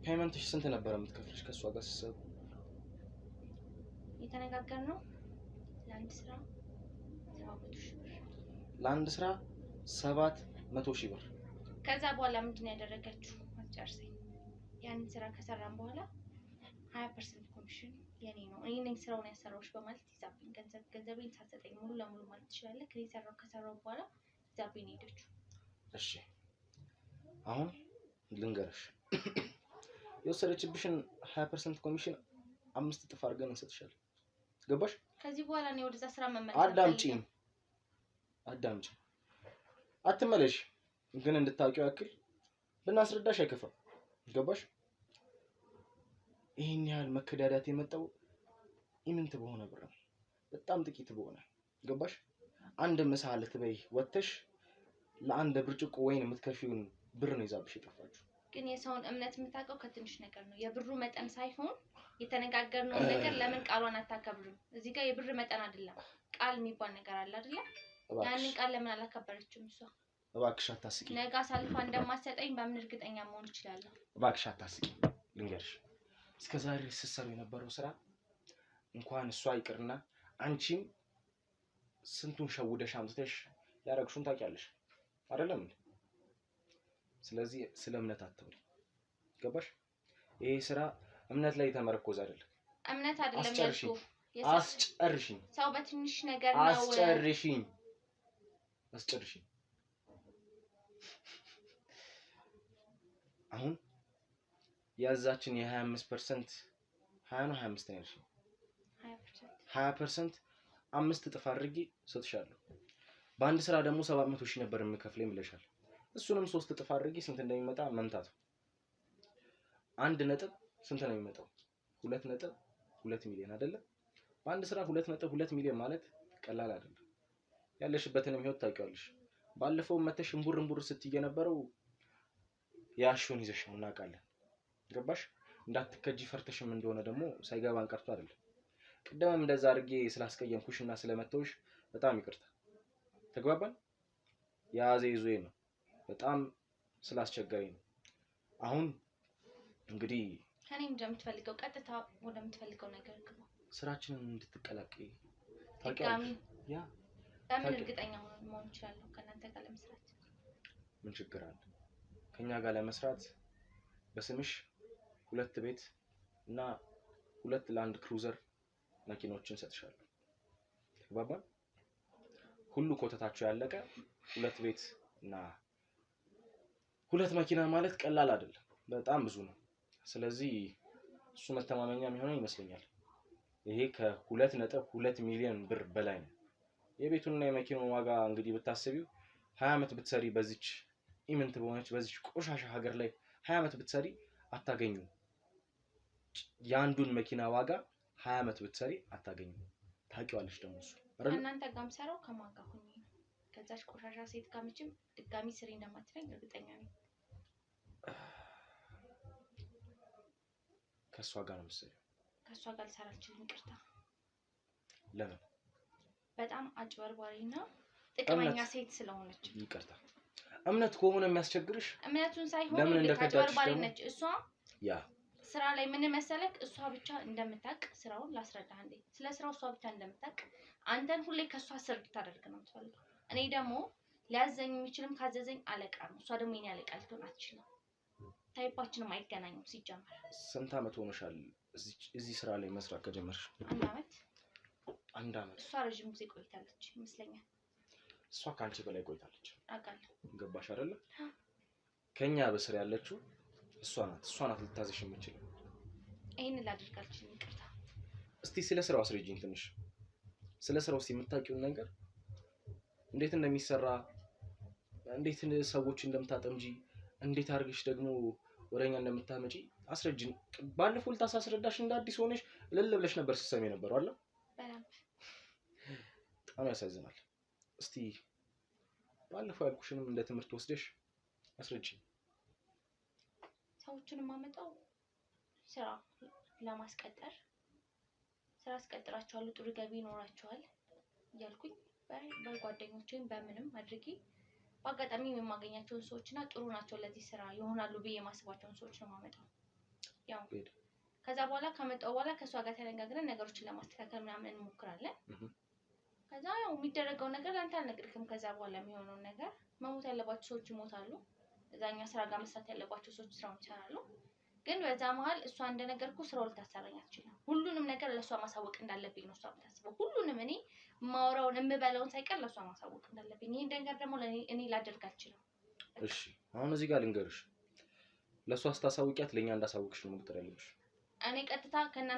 ፔመንትሽ ስንት ነበር የምትከፍልሽ ከሷ ጋር ስትሰሩ? የተነጋገርነው ለአንድ ስራ 700 ሺህ ብር። ለአንድ ስራ 700 ሺህ ብር። ከዛ በኋላ ምንድን ነው ያደረገችው? አስጨርሰኝ። ያንን ስራ ከሰራን በኋላ 20% ኮሚሽን የኔ ነው፣ እኔ ነኝ ስራውን ያሰራሁሽ በማለት ይዛብኝ ገንዘቤን ሳትሰጠኝ ሙሉ ለሙሉ ማለት ትችላለህ። ከሰራው በኋላ ይዛብኝ ሄደችው። እሺ አሁን ልንገርሽ፣ የወሰደችብሽን 20% ኮሚሽን 5 እጥፍ አድርገን እንሰጥሻለን። ገባሽ? ከዚህ በኋላ ነው ወደዛ ስራ መመለስ። አዳምጪኝ፣ አትመለሽ። ግን እንድታውቂው ያክል ብናስረዳሽ አይከፋም። ገባሽ? ይሄን ያህል መከዳዳት የመጣው ኢምንት በሆነ ብር ነው፣ በጣም ጥቂት በሆነ። ገባሽ? አንድ ምሳ ልትበይ ወጥተሽ ለአንድ ብርጭቆ ወይን የምትከፊውን ብር ነው ይዛብሽ የጠፋችው። ግን የሰውን እምነት የምታውቀው ከትንሽ ነገር ነው፣ የብሩ መጠን ሳይሆን የተነጋገርነው ነገር። ለምን ቃሏን አታከብርም? እዚህ ጋር የብር መጠን አይደለም ቃል የሚባል ነገር አለ አይደለ? ያንን ቃል ለምን አላከበረችም እሷ? እባክሽ አታስቂ። ነገ አሳልፋ እንደማትሰጠኝ በምን እርግጠኛ መሆን እችላለሁ? እባክሽ አታስቂ። ልንገርሽ፣ እስከዛሬ ስትሰሩ የነበረው ስራ እንኳን እሷ ይቅርና አንቺም ስንቱን ሸውደሽ አምጥተሽ ያረግሹን ታውቂያለሽ አይደለም እንዴ? ስለዚህ ስለ እምነት አትበል። ገባሽ? ይሄ ስራ እምነት ላይ የተመረኮዘ አይደለም። እምነት አይደለም ያልኩህ። አስጨርሽኝ። ሰው በትንሽ ነገር ነው። አስጨርሽኝ። አሁን ያዛችን የ25% 20 ነው 25 ነው ያልሽኝ? 20% 5 እጥፍ አድርጌ ሰጥሻለሁ። በአንድ ስራ ደግሞ 700 ሺህ ነበር የምከፍለኝ ብለሻል። እሱንም 3 እጥፍ አድርጌ ስንት እንደሚመጣ መምታት ነው። 1 ነጥብ ስንት ነው የሚመጣው? 2.2 ሚሊዮን አይደለ? በአንድ ስራ 2.2 ሚሊዮን ማለት ቀላል አይደለም። ያለሽበትንም ህይወት ታውቂዋለሽ። ባለፈው መተሽ እምቡር ስትይ የነበረው ያሹን ይዘሽ ነው እናውቃለን። ገባሽ? እንዳትከጂ ፈርተሽም እንደሆነ ደግሞ ሳይገባን ቀርቶ አይደለም። ቅድምም እንደዛ አድርጌ ስላስቀየምኩሽና ስለመተውሽ በጣም ይቅርታ። ተግባባን? ያዘ ይዞዬ ነው በጣም ስላስቸገረኝ ነው። አሁን እንግዲህ ከኔ እንደምትፈልገው ቀጥታ ወደምትፈልገው ነገር ግባ። ስራችንን እንድትቀላቀይ ታውቂያለሽ። ያ በምን እርግጠኛ መሆን እችላለሁ ከእናንተ ጋር ለመስራት? ምን ችግር አለ? ከኛ ጋር ለመስራት በስምሽ 2 ቤት እና 2 ላንድ ክሩዘር መኪኖችን ሰጥሻለሁ። ተግባባን? ሁሉ ኮተታቸው ያለቀ 2 ቤት እና 2 መኪና ማለት ቀላል አይደለም፣ በጣም ብዙ ነው። ስለዚህ እሱ መተማመኛ የሚሆነው ይመስለኛል። ይሄ ከ2.2 ሚሊዮን ብር በላይ ነው። የቤቱንና የመኪናውን ዋጋ እንግዲህ ብታስቢው 20 ዓመት ብትሰሪ በዚች ኢምንት በሆነች በዚች ቆሻሻ ሀገር ላይ 20 ዓመት ብትሰሪ አታገኙም። የአንዱን መኪና ዋጋ 20 ዓመት ብትሰሪ አታገኙም። ታውቂዋለሽ ደግሞ እሱ አይደል? እናንተ ጋርም ሰራው ከማን ጋር ሆኜ ነው? ከዛች ቆሻሻ ሴት ጋር መቼም ድጋሚ ስሪ እንደማትለኝ እርግጠኛ ነኝ። ከሷ ጋር ነው የምትሰሪው? ከሷ ጋር ልሰራ አልችልም። ይቅርታ። ለምን? በጣም አጭበርባሪና ጥቅመኛ ሴት ስለሆነች። ይቅርታ። እምነት ከሆነ የሚያስቸግርሽ እምነቱን ሳይሆን ለምን እንደከዳች አጭበርባሪ ነች እሷ። ያ ስራ ላይ ምን መሰለክ፣ እሷ ብቻ እንደምታውቅ ስራውን ላስረዳህ እንዴ። ስለ ስራው እሷ ብቻ እንደምታውቅ አንተን ሁሌ ከሷ ስር ልታደርግ ነው የምትፈልገው። እኔ ደግሞ ሊያዘኝ የሚችልም ካዘዘኝ አለቃ ነው። እሷ ደግሞ የኔ አለቃ ልትሆን አትችልም። ታይፓችንም አይገናኙም ሲጀመር። ስንት ዓመት ሆነሻል እዚህ ስራ ላይ መስራት ከጀመርሽ? 1 ዓመት። 1 አመት። እሷ ረጅም ጊዜ ቆይታለች ይመስለኛል። እሷ ካንቺ በላይ ቆይታለች። አውቃለሁ። ገባሽ አይደለ? ከኛ በስር ያለችው እሷ ናት ልታዘሽ የምትችለው። ይሄን ላድርግ አልችልም፣ ይቅርታ። እስቲ ስለ ስራው አስረጂኝ ትንሽ። ስለ ስራው እስቲ የምታውቂውን ነገር እንዴት እንደሚሰራ፣ እንዴት ሰዎች እንደምታጠምጂ፣ እንዴት አድርገሽ ደግሞ ወደኛ እንደምታመጪ አስረጂኝ። ባለፈው ልታሳስረዳሽ እንደ አዲስ ሆነሽ እልል ብለሽ ነበር ስትሰሚ የነበረው አይደል? በጣም ያሳዝናል። እስቲ ባለፈው ያልኩሽንም እንደ ትምህርት ወስደሽ አስረጂኝ። ሰዎችን የማመጣው ስራ ለማስቀጠር፣ ስራ አስቀጥራቸዋለሁ፣ ጥሩ ገቢ ይኖራቸዋል እያልኩኝ በጓደኞቼም በምንም አድርጌ በአጋጣሚ የማገኛቸውን ሰዎችና ጥሩ ናቸው ለዚህ ስራ ይሆናሉ ብዬ የማስባቸውን ሰዎች ነው የማመጣው። ያው ከዛ በኋላ ከመጣው በኋላ ከሷ ጋር ተነጋግረን ነገሮችን ለማስተካከል ምናምን እንሞክራለን። ከዛ ያው የሚደረገው ነገር አንተ አልነግርክም። ከዛ በኋላ የሚሆነው ነገር መሞት ያለባቸው ሰዎች ይሞታሉ፣ እዛኛ ስራ ጋር መስራት ያለባቸው ሰዎች ስራውን ይሰራሉ። ግን በዛ መሀል እሷ እንደነገርኩ ስራው ልታሰራኝ አትችልም። ሁሉንም ነገር ለሷ ማሳወቅ እንዳለብኝ ነው እሷ የምታስበው። ሁሉንም እኔ ማውራውን የምበላውን ሳይቀር ለሷ ማሳወቅ እንዳለብኝ። ይሄን ነገር ደግሞ እኔ ላደርግ አልችልም። እሺ አሁን እዚህ ጋር ልንገርሽ፣ ለሷ ስታሳውቂያት ለኛ እንዳሳውቅሽ ነው መቁጠር ያለብሽ። እኔ ቀጥታ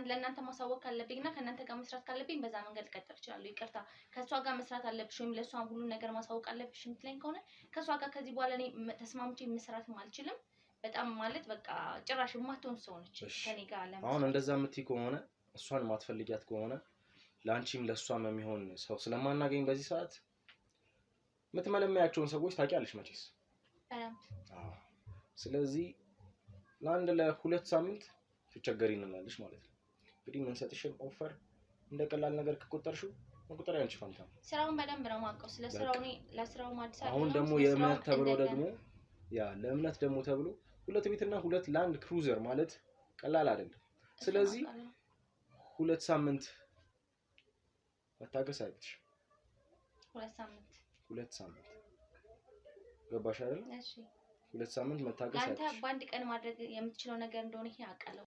ለእናንተ ማሳወቅ ካለብኝና ከእናንተ ጋር መስራት ካለብኝ በዛ መንገድ ልቀጥል እችላለሁ። ይቅርታ ከሷ ጋር መስራት አለብሽ ወይም ለሷ ሁሉን ነገር ማሳወቅ አለብሽ የምትለኝ ከሆነ ከሷ ጋር ከዚህ በኋላ እኔ ተስማምቼ መስራትም አልችልም። በጣም ማለት በቃ ጭራሽ የማትሆን ሰው ነች ከኔ ጋር ለምን። አሁን እንደዛ የምትይ ከሆነ እሷን ማትፈልጊያት ከሆነ ለአንቺም ለሷም የሚሆን ሰው ስለማናገኝ በዚህ ሰዓት የምትመለመያቸውን ሰዎች ታውቂያለሽ መቼስ። ስለዚህ ለአንድ ለ2 ሳምንት ትቸገሪናለሽ ማለት ነው። እንግዲህ የምንሰጥሽን ኦፈር እንደ ቀላል ነገር ከቆጠርሽው መቁጠር ያንቺ ፋንታ ነው። ስራውን በደንብ ነው የማውቀው። ስለ ስራው እኔ ለስራው ማድረስ አይደለም። አሁን ደግሞ የእምነት ተብሎ ደግሞ ለእምነት ደግሞ ተብሎ 2 ቤትና 2 ላንድ ክሩዘር ማለት ቀላል አይደለም። ስለዚህ 2 ሳምንት መታገስ አይተሽ 2 ሳምንት ገባሽ አይደል? እሺ 2 ሳምንት መታገስ አይተሽ አንተ በአንድ ቀን ማድረግ የምትችለው ነገር እንደሆነ ይሄ አውቃለሁ።